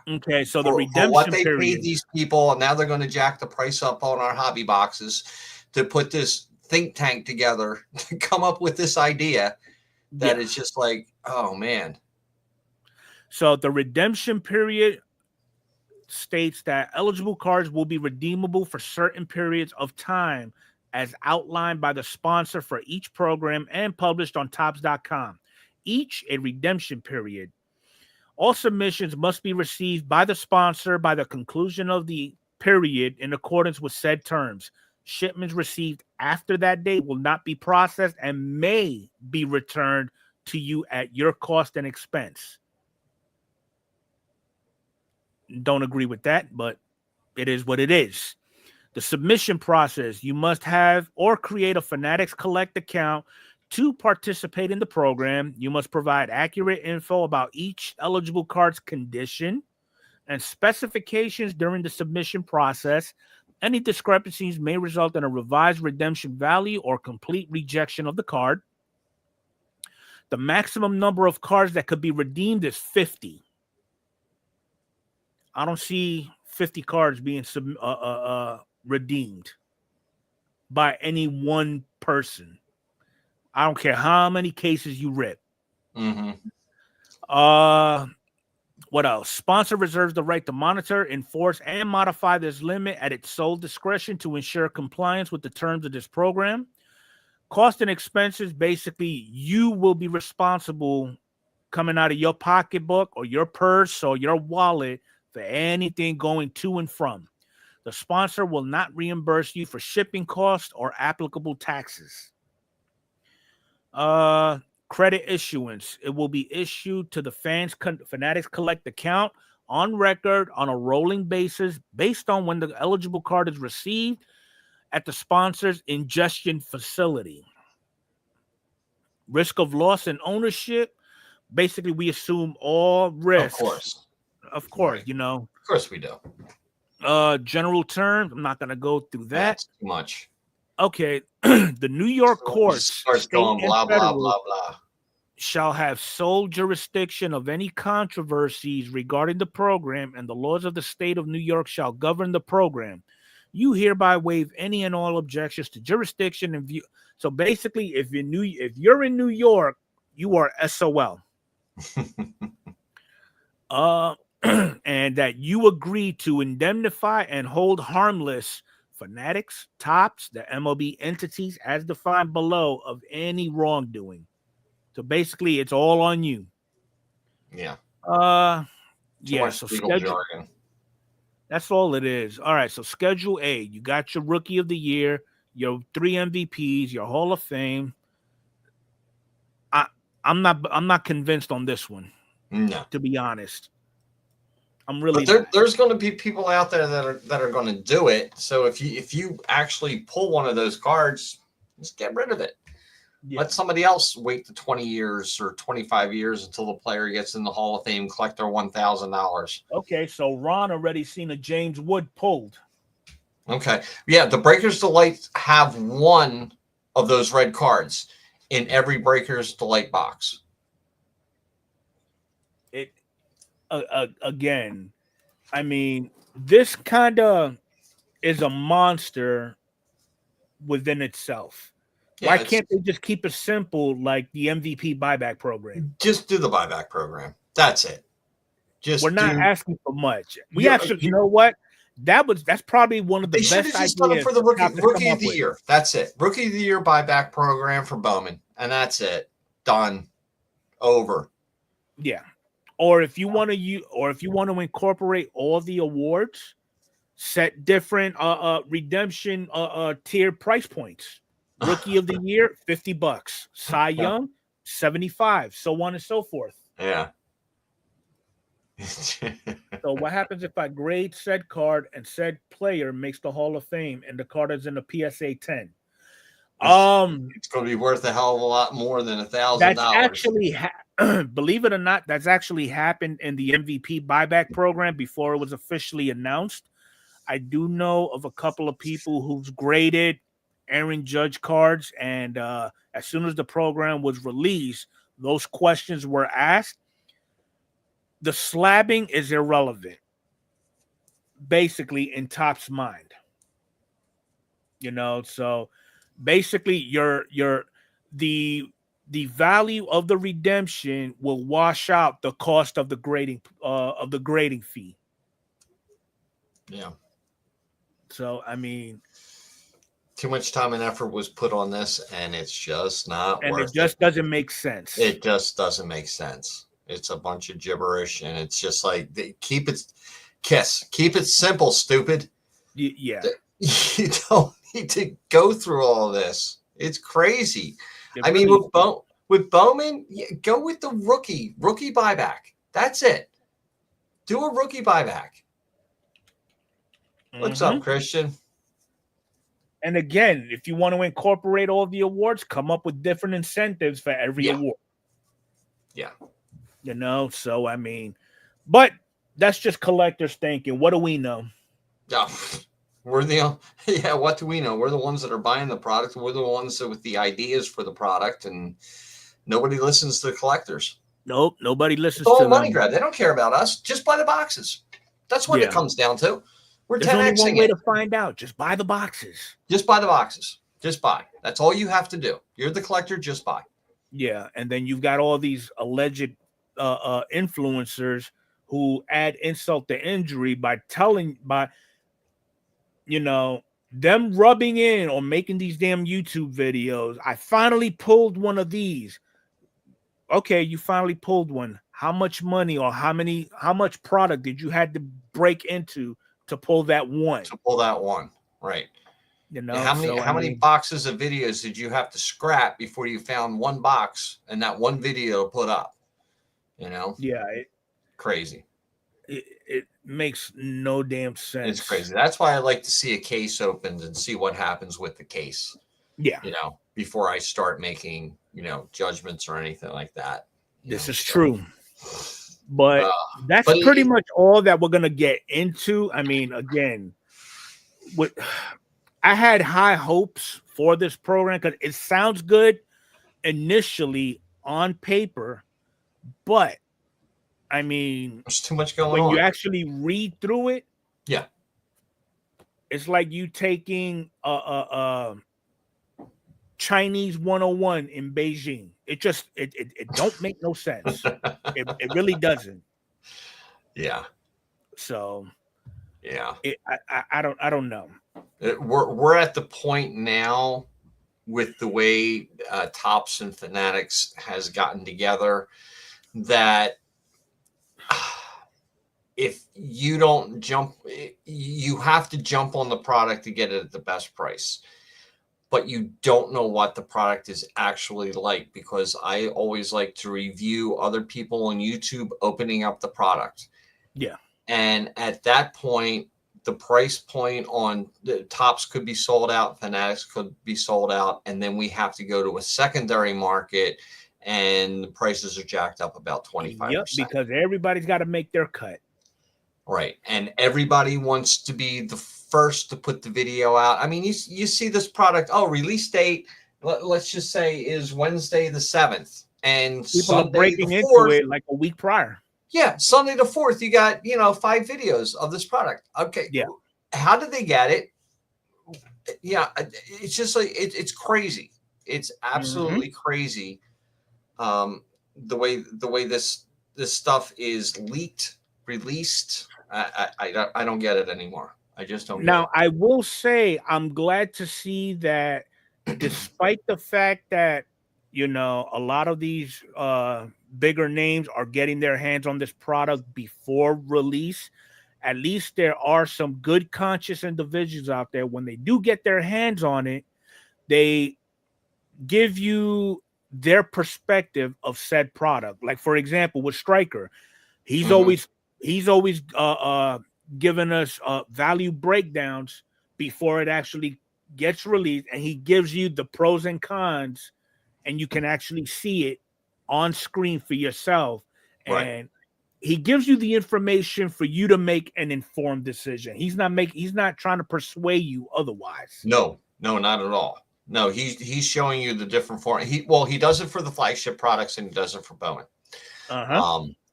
Okay, so the redemption what they period. paid these people, and now they're going to jack the price up on our hobby boxes to put this think tank together to come up with this idea that is just like, oh man. So the redemption period states that eligible cards will be redeemable for certain periods of time as outlined by the sponsor for each program and published on Topps.com. Each a redemption period. All submissions must be received by the sponsor by the conclusion of the period in accordance with said terms. Shipments received after that date will not be processed and may be returned to you at your cost and expense. Don't agree with that, but it is what it is. The submission process: you must have or create a Fanatics Collect account to participate in the program. You must provide accurate info about each eligible card's condition and specifications during the submission process. Any discrepancies may result in a revised redemption value or complete rejection of the card. The maximum number of cards that could be redeemed is 50. I don't see 50 cards being redeemed by any one person. I don't care how many cases you rip. Mm-hmm. What else? Sponsor reserves the right to monitor, enforce, and modify this limit at its sole discretion to ensure compliance with the terms of this program. Cost and expenses: basically, you will be responsible coming out of your pocketbook or your purse or your wallet for anything going to and from. The sponsor will not reimburse you for shipping costs or applicable taxes. Credit issuance: it will be issued to the Fanatics Collect account on record on a rolling basis based on when the eligible card is received at the sponsor's ingestion facility. Risk of loss in ownership. Basically, we assume all risks. Of course, right. you know. Of course we do. General terms, I'm not going to go through that. That's too much. Okay. The New York courts, starts state going and blah, blah, federal, blah, blah. shall have sole jurisdiction of any controversies regarding the program, and the laws of the state of New York shall govern the program. You hereby waive any and all objections to jurisdiction and view. So basically, if you're in New York, you are SOL. And that you agree to indemnify and hold harmless fanatics, tops, the MLB entities as defined below of any wrongdoing. So basically, it's all on you. Yeah. Too much legal jargon. That's all it is. All right. So Schedule A, you got your Rookie of the Year, your 3 MVPs, your Hall of Fame. I'm not convinced on this one. No, to be honest. I'm really. But there's going to be people out there that are going to do it. So if you actually pull one of those cards, just get rid of it. Yeah. Let somebody else wait the 20 years or 25 years until the player gets in the Hall of Fame, collect their $1,000. Okay, so Ron already seen a James Wood pulled. Okay, yeah, the Breakers Delight have one of those red cards in every Breakers Delight box. It again, I mean, this kind of is a monster within itself. Yeah, why can't they just keep it simple like the MVP buyback program? Just do the buyback program. That's it. We're not asking for much. We actually, you know what? That's probably one of the best ideas. They should have just done it for the rookie of the year. That's it. Rookie of the year buyback program for Bowman, and that's it. Done. Over. Yeah. Or if you want to incorporate all the awards, set different redemption tier price points. Rookie of the Year, $50. Cy Young, $75. So on and so forth. Yeah. So what happens if I grade said card and said player makes the Hall of Fame and the card is in a PSA 10? It's going to be worth a hell of a lot more than $1,000. That's actually, believe it or not, that's actually happened in the MVP buyback program before it was officially announced. I do know of a couple of people who've graded Aaron Judge cards, and as soon as the program was released, those questions were asked. The slabbing is irrelevant, basically, in Top's mind. You know, so basically, the value of the redemption will wash out the cost of the grading fee. Yeah. So I mean, too much time and effort was put on this, and it's just not worth it. And it just doesn't make sense. It just doesn't make sense. It's a bunch of gibberish, and it's just like, keep it simple, stupid. Yeah. You don't need to go through all of this. It's crazy. I mean, with Bowman, go with the rookie buyback. That's it. Do a rookie buyback. What's up, Christian? And again, if you want to incorporate all the awards, come up with different incentives for every award. Yeah. You know, so I mean, but that's just collectors thinking. What do we know? Yeah, what do we know? We're the ones that are buying the product. We're the ones that with the ideas for the product, and nobody listens to the collectors. Nope, nobody listens to them. It's all money them. grab. They don't care about us. Just buy the boxes. That's what it comes down to. We're There's only one way to find out. Just buy the boxes. Just buy the boxes. Just buy. That's all you have to do. You're the collector. Just buy. Yeah, and then you've got all these alleged influencers who add insult to injury by them rubbing in or making these damn YouTube videos. I finally pulled one of these. Okay, you finally pulled one. How much money or how much product did you had to break into to pull that one? Right. You know, how many boxes of videos did you have to scrap before you found one box and that one video put up? You know? Yeah. Crazy. it makes no damn sense. It's crazy. That's why I like to see a case opened and see what happens with the case. Yeah, before I start making judgments or anything like that. This is true. But that's but pretty much all that we're gonna get into. I mean, again, I had high hopes for this program because it sounds good initially on paper, but I mean, there's too much going on. When you actually read through it, yeah, it's like you taking a Chinese 101 in Beijing. It just it don't make no sense. It really doesn't. Yeah. So yeah, I don't know. We're at the point now with the way Topps and Fanatics has gotten together that if you don't jump, you have to jump on the product to get it at the best price. But you don't know what the product is actually like, because I always like to review other people on YouTube opening up the product. Yeah. And at that point, the price point on the Topps could be sold out, Fanatics could be sold out, and then we have to go to a secondary market, and the prices are jacked up about 25%. Yep, because everybody's got to make their cut. Right. And everybody wants to be the first to put the video out. I mean, you see this product, release date, let's just say, is Wednesday the 7th. And people Sunday are breaking the 4th, into it like a week prior. Yeah, Sunday the 4th, you got, 5 videos of this product. Okay. Yeah. How did they get it? Yeah, it's just like it's crazy. It's absolutely crazy. The way this stuff is leaked, released. I don't get it anymore. I just don't. Now, I will say I'm glad to see that, despite the fact that a lot of these bigger names are getting their hands on this product before release, at least there are some good conscious individuals out there. When they do get their hands on it, they give you their perspective of said product. Like, for example, with Stryker, he's always given us value breakdowns before it actually gets released, and he gives you the pros and cons, and you can actually see it on screen for yourself. Right. And he gives you the information for you to make an informed decision. He's not trying to persuade you otherwise. No, not at all. No, he's showing you the different form. He does it for the flagship products, and he does it for Bowman.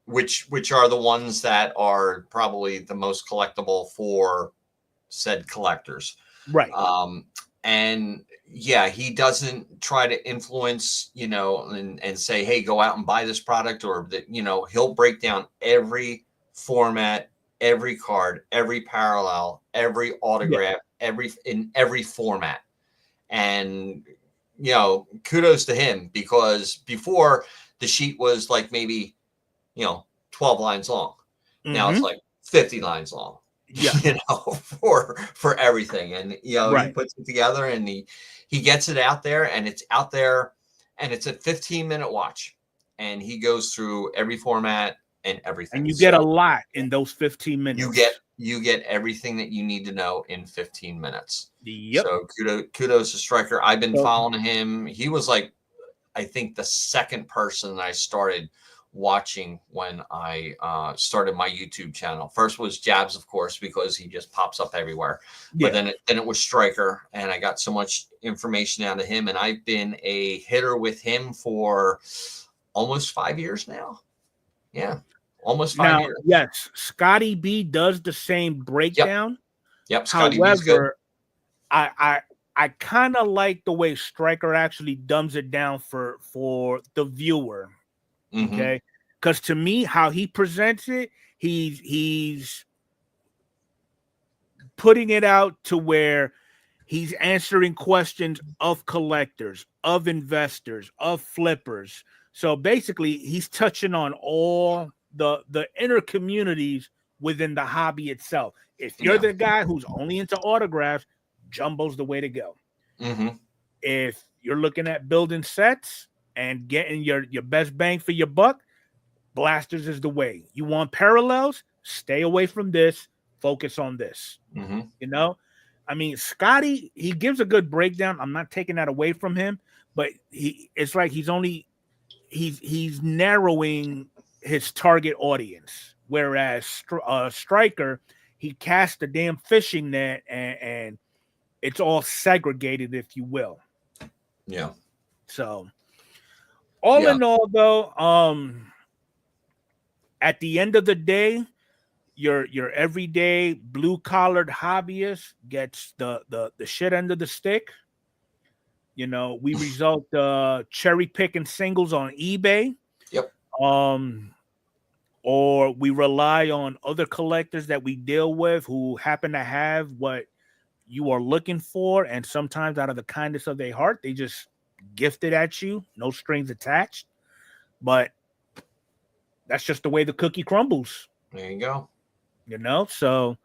Which are the ones that are probably the most collectible for said collectors. Right. And yeah, he doesn't try to influence, and say, hey, go out and buy this product, or that, he'll break down every format, every card, every parallel, every autograph, in every format. And, kudos to him, because before the sheet was like maybe, 12 lines long. Now it's like 50 lines long. Yeah. For everything. And, he puts it together, and he gets it out there, and it's out there, and it's a 15-minute watch, and he goes through every format and everything. And you get a lot in those 15 minutes. You get everything that you need to know in 15 minutes. Yep. So kudos to Stryker. I've been following him. He was like, I think, the second person that I started watching when I started my YouTube channel. First was Jabs, of course, because he just pops up everywhere. Yeah. But then it was Stryker, and I got so much information out of him, and I've been a hitter with him for almost 5 years now. Yeah, almost 5 years. Yes, Scotty B does the same breakdown. Yep. Scotty B's good. I kind of like the way Stryker actually dumbs it down for the viewer. Okay, because to me, how he presents it, he's putting it out to where he's answering questions of collectors, of investors, of flippers. So basically, he's touching on all the inner communities within the hobby itself. If you're the guy who's only into autographs, Jumbo's the way to go. If you're looking at building sets and getting your best bang for your buck, Blasters is the way. You want parallels? Stay away from this. Focus on this. Mm-hmm. You know, I mean, Scotty, he gives a good breakdown. I'm not taking that away from him, but it's like he's narrowing his target audience. Whereas Striker, he cast the damn fishing net and it's all segregated, if you will. Yeah. So all in all, though, at the end of the day, your everyday blue collared hobbyist gets the shit end of the stick. You know, we result cherry picking singles on eBay. Yep. Or we rely on other collectors that we deal with who happen to have what you are looking for, and sometimes out of the kindness of their heart, they just gift it at you, no strings attached. But that's just the way the cookie crumbles. There you go. You know, so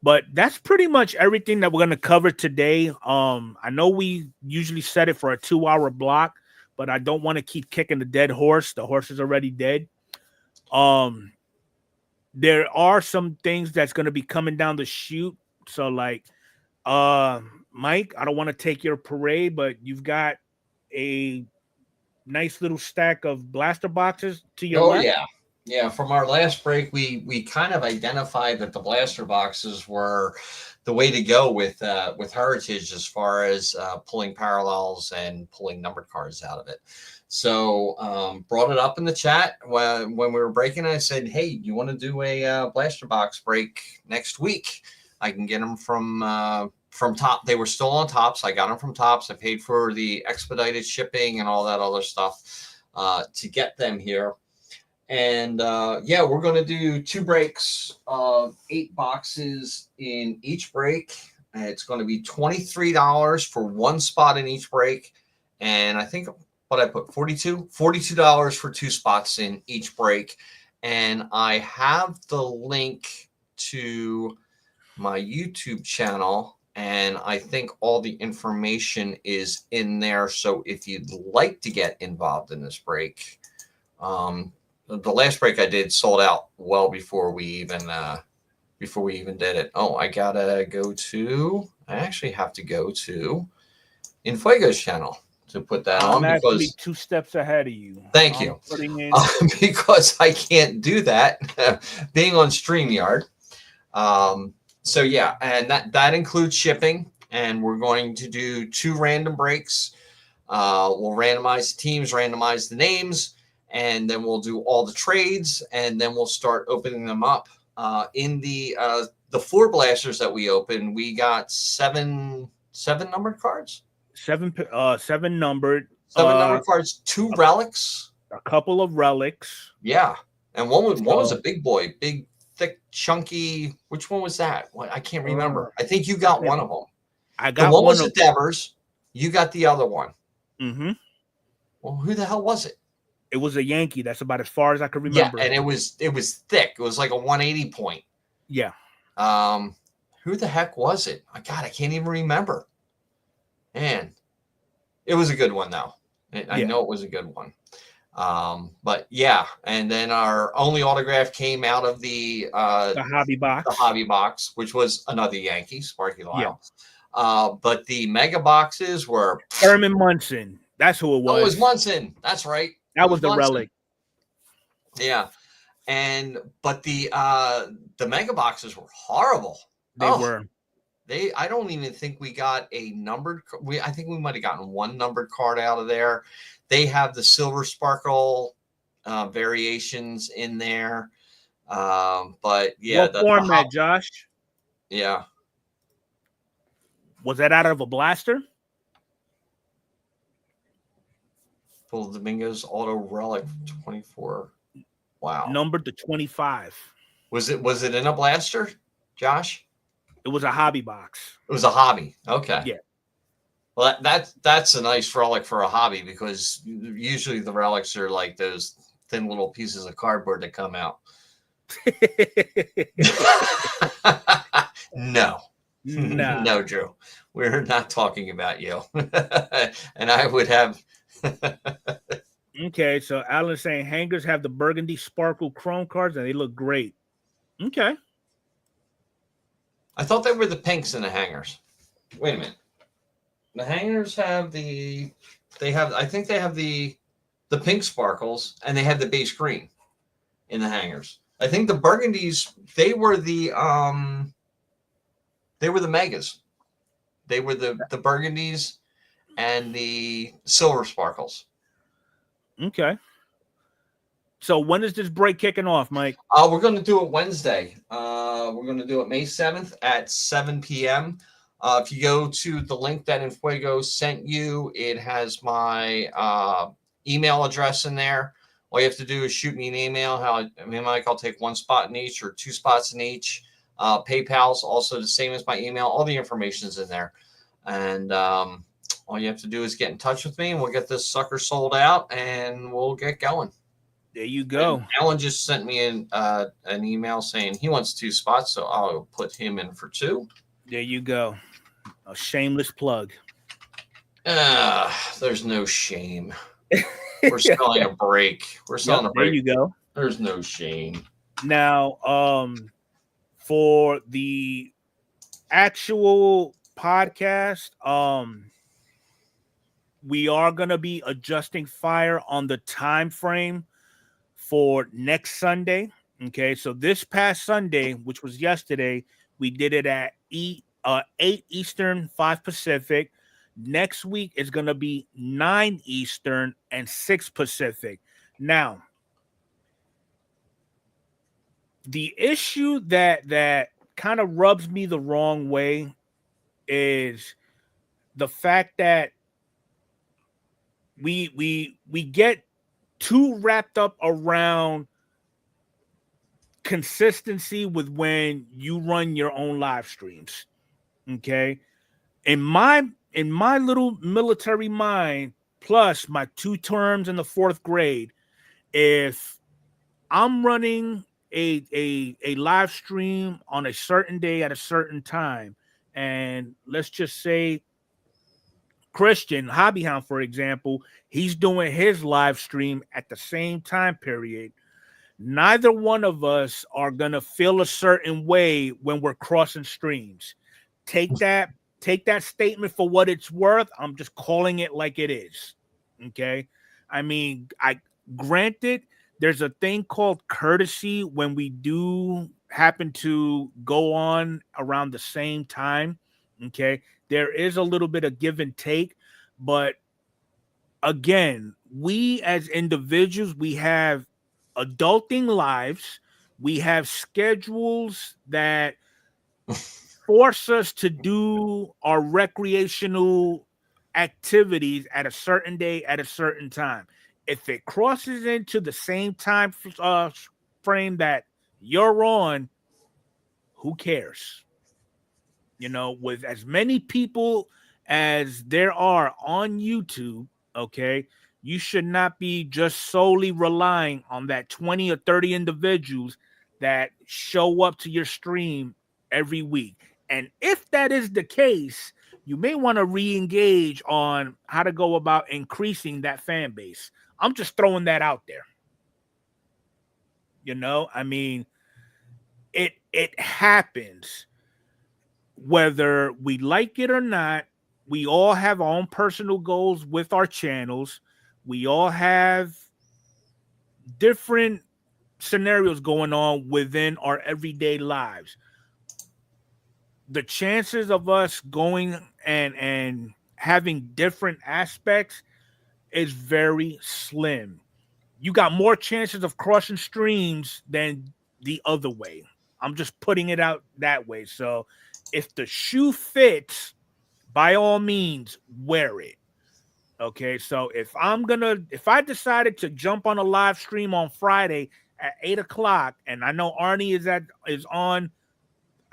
but that's pretty much everything that we're going to cover today. I know we usually set it for a 2-hour block, but I don't want to keep kicking the dead horse. The horse is already dead. There are some things that's going to be coming down the chute. So like, Mike, I don't want to take your parade, but you've got a nice little stack of blaster boxes to your left. Yeah. From our last break, we kind of identified that the blaster boxes were the way to go with Heritage as far as pulling parallels and pulling numbered cards out of it. So brought it up in the chat when we were breaking. I said, hey, you want to do a blaster box break next week? I can get them from Top. They were still on Tops. I got them from Tops. I paid for the expedited shipping and all that other stuff to get them here. And we're going to do 2 breaks of 8 boxes in each break. It's going to be $23 for 1 spot in each break. And I think what I put $42 for 2 spots in each break. And I have the link to my YouTube channel, and I think all the information is in there. So if you'd like to get involved in this break, the last break I did sold out well before we even did it. Oh, I actually have to go to Enfuego's channel to put that on. I'm actually 2 steps ahead of you. Thank you. Because I can't do that being on StreamYard. So yeah, and that includes shipping, and we're going to do 2 random breaks. We'll randomize the teams, randomize the names, and then we'll do all the trades, and then we'll start opening them up. In the 4 blasters that we opened, we got 7 numbered cards. 7 numbered. 7 numbered cards, 2 relics. A couple of relics. Yeah. And one was a big boy, big, thick, chunky. Which one was that? I can't remember. I think you got one of them. I got one was a Devers. You got the other one. Mm-hmm. Well, who the hell was it? It was a Yankee. That's about as far as I could remember. Yeah, and it was thick. It was like a 180 point. Yeah. Who the heck was it? God, I can't even remember. Man, it was a good one though. I know it was a good one. But yeah, and then our only autograph came out of the hobby box. The hobby box, which was another Yankee, Sparky Lyle. Yeah. But the mega boxes were Herman Munson. That's who it was. Oh, it was Munson. That's right. That was the Munson. relic. Yeah. But the mega boxes were horrible. They were. I don't even think we got a numbered. I think we might have gotten 1 numbered card out of there. They have the silver sparkle variations in there. But yeah, what format, Josh? Yeah. Was that out of a blaster? Full Domingos Auto Relic 24. Wow. Numbered to 25. Was it in a blaster, Josh? It was a hobby box. It was a hobby. Okay. Yeah. Well, that's a nice relic for a hobby, because usually the relics are like those thin little pieces of cardboard that come out. No, Drew. We're not talking about you. And I would have. Okay, so Alan's saying hangers have the burgundy sparkle chrome cards and they look great. Okay. I thought they were the pinks in the hangers. Wait a minute. The hangers have I think they have the pink sparkles, and they have the base green in the hangers. I think the burgundies, they were the megas. They were the burgundies and the silver sparkles. Okay. So when is this break kicking off, Mike? We're going to do it Wednesday. We're going to do it May 7th at 7 p.m. If you go to the link that Enfuego sent you, it has my email address in there. All you have to do is shoot me an email. Mike, I'll take one spot in each or two spots in each. PayPal's also the same as my email. All the information's in there. And all you have to do is get in touch with me, and we'll get this sucker sold out, and we'll get going. There you go. And Alan just sent me an email saying he wants 2 spots, so I'll put him in for 2. There you go. A shameless plug. There's no shame. We're selling a break. We're selling a break. There you go. There's no shame. Now, for the actual podcast, we are going to be adjusting fire on the time frame for next Sunday. Okay, so this past Sunday, which was yesterday, we did it at 8 Eastern, 5 Pacific. Next week is going to be 9 Eastern and 6 Pacific. Now, the issue that kind of rubs me the wrong way is the fact that we get too wrapped up around consistency with when you run your own live streams. Okay, in my little military mind, plus my 2 terms in the 4th grade, if I'm running a live stream on a certain day at a certain time, and let's just say Christian Hobbyhound, for example, he's doing his live stream at the same time period, neither one of us are going to feel a certain way when we're crossing streams. Take that statement for what it's worth. I'm just calling it like it is. Okay. I mean, granted, there's a thing called courtesy when we do happen to go on around the same time. Okay. There is a little bit of give and take, but again, we as individuals, we have adulting lives. We have schedules that force us to do our recreational activities at a certain day at a certain time. If it crosses into the same time frame that you're on, who cares? You know, with as many people as there are on YouTube, okay, you should not be just solely relying on that 20 or 30 individuals that show up to your stream every week. And if that is the case, you may want to re-engage on how to go about increasing that fan base. I'm just throwing that out there. You know, I mean, it happens. Whether we like it or not, we all have our own personal goals with our channels. We all have different scenarios going on within our everyday lives. The chances of us going and having different aspects is very slim. You got more chances of crossing streams than the other way. I'm just putting it out that way. So if the shoe fits, by all means, wear it. Okay, so if I decided to jump on a live stream on Friday at 8:00, and I know Arnie is on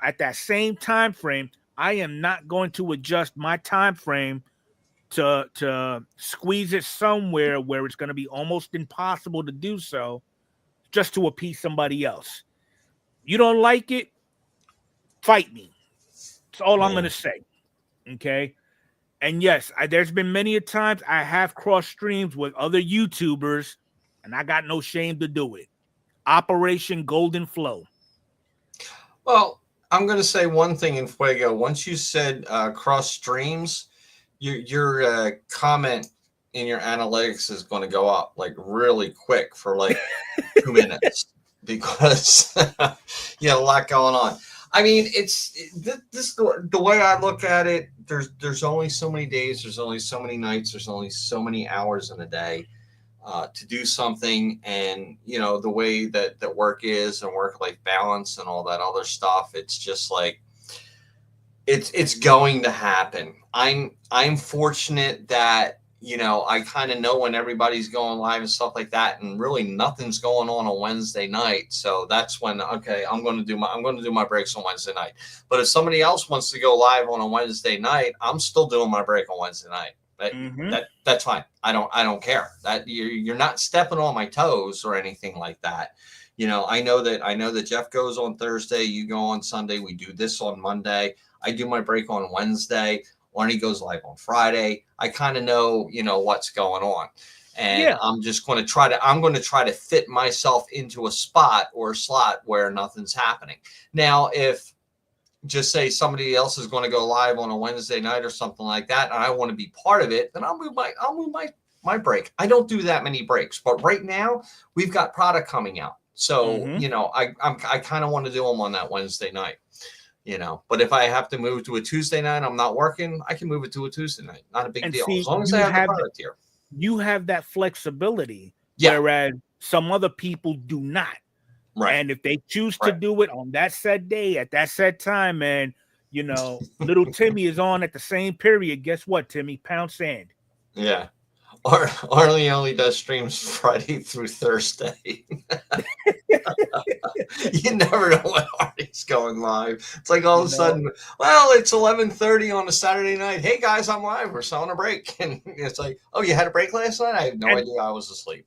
at that same time frame, I am not going to adjust my time frame to squeeze it somewhere where it's going to be almost impossible to do so just to appease somebody else. You don't like it? Fight me. That's all I'm going to say. Okay? And yes, there's been many a times I have crossed streams with other YouTubers, and I got no shame to do it. Operation Golden Flow. Well, I'm going to say one thing in Fuego. Once you said cross streams, your comment in your analytics is going to go up like really quick for like 2 minutes because you have a lot going on. I mean, this the way I look at it. There's only so many days. There's only so many nights. There's only so many hours in a day to do something. And the way that work is and work-life balance and all that other stuff. It's just like it's going to happen. I'm fortunate that I kind of know when everybody's going live and stuff like that, and really nothing's going on Wednesday night. So that's when, okay, I'm going to do my breaks on Wednesday night. But if somebody else wants to go live on a Wednesday night, I'm still doing my break on Wednesday night. That's fine. I don't care. That you're not stepping on my toes or anything like that. I know that Jeff goes on Thursday, you go on Sunday, we do this on Monday. I do my break on Wednesday. Arnie goes live on Friday. I kind of know, what's going on. And I'm just going to try to fit myself into a spot or a slot where nothing's happening. Now, if just say somebody else is going to go live on a Wednesday night or something like that, and I want to be part of it, then I'll move my break. I don't do that many breaks, but right now we've got product coming out. So, I kind of want to do them on that Wednesday night. But if I have to move to a Tuesday night, I'm not working, I can move it to a Tuesday night. Not a big deal. As long as I have the product here. You have that flexibility, whereas some other people do not. Right. And if they choose to do it on that set day at that set time, and little Timmy is on at the same period, guess what, Timmy? Pound sand. Yeah. Arlie only does streams Friday through Thursday. You never know when Arnie's going live. It's like all of a sudden, well, it's 11:30 on a Saturday night. Hey guys, I'm live. We're selling a break, and it's like, oh, you had a break last night? I have no idea. I was asleep.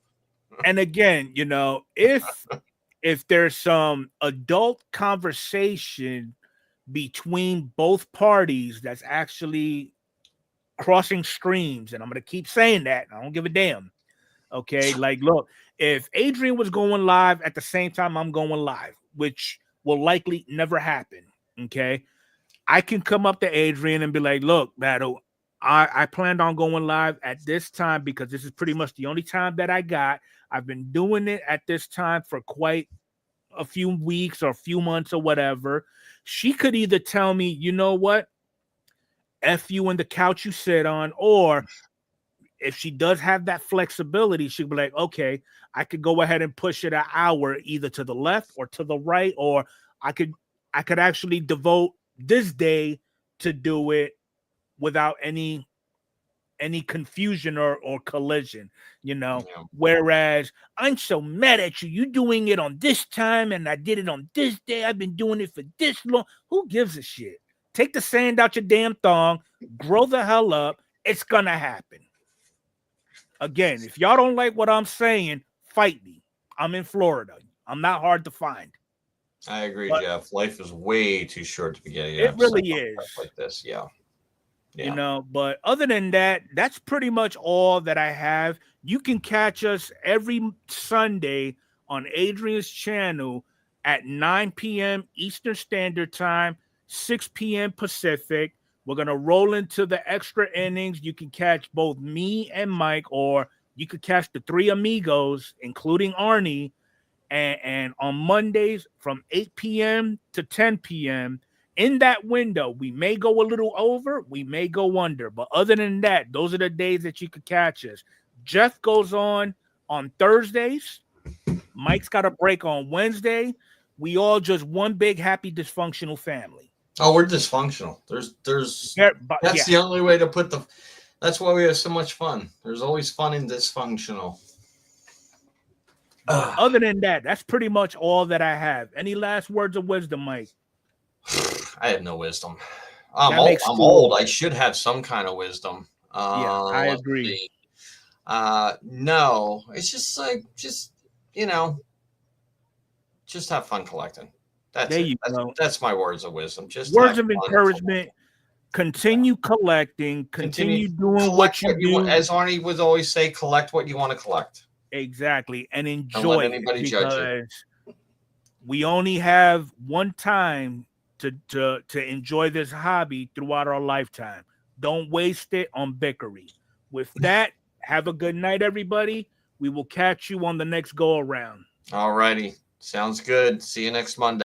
And again, if there's some adult conversation between both parties that's actually crossing streams, and I'm going to keep saying that, I don't give a damn. Okay, like, look, if Adrian was going live at the same time I'm going live, which will likely never happen, okay, I can come up to Adrian and be like, look, Battle, I planned on going live at this time because this is pretty much the only time that I got. I've been doing it at this time for quite a few weeks or a few months or whatever. She could either tell me, you know what, F you and the couch you sit on, or if she does have that flexibility, she'd be like, okay, I could go ahead and push it an hour either to the left or to the right, or I could actually devote this day to do it without any confusion or collision, whereas I'm so mad at you. You doing it on this time and I did it on this day. I've been doing it for this long. Who gives a shit? Take the sand out your damn thong, grow the hell up. It's gonna happen. Again, if y'all don't like what I'm saying, fight me. I'm in Florida. I'm not hard to find. I agree, Jeff. Life is way too short to be getting it really is like this. Yeah. But other than that, that's pretty much all that I have. You can catch us every Sunday on Adrian's channel at 9 p.m. Eastern Standard Time, 6 p.m. Pacific. We're going to roll into the extra innings. You can catch both me and Mike, or you could catch the three amigos, including Arnie. And on Mondays from 8 p.m. to 10 p.m., in that window, we may go a little over, we may go under. But other than that, those are the days that you could catch us. Jeff goes on Thursdays. Mike's got a break on Wednesday. We all just one big, happy, dysfunctional family. Oh, we're dysfunctional. That's the only way to put that's why we have so much fun. There's always fun in dysfunctional. Other than that, that's pretty much all that I have. Any last words of wisdom, Mike? I have no wisdom. I'm old. I should have some kind of wisdom. I agree. No, it's just like, just have fun collecting. That's my words of wisdom. Just words of encouragement. Continue collecting. Continue doing what you do. As Arnie would always say, collect what you want to collect. Exactly, and enjoy. Don't let anybody judge you. we only have one time to enjoy this hobby throughout our lifetime. Don't waste it on bickery. With that, have a good night, everybody. We will catch you on the next go around. All righty. Sounds good. See you next Monday.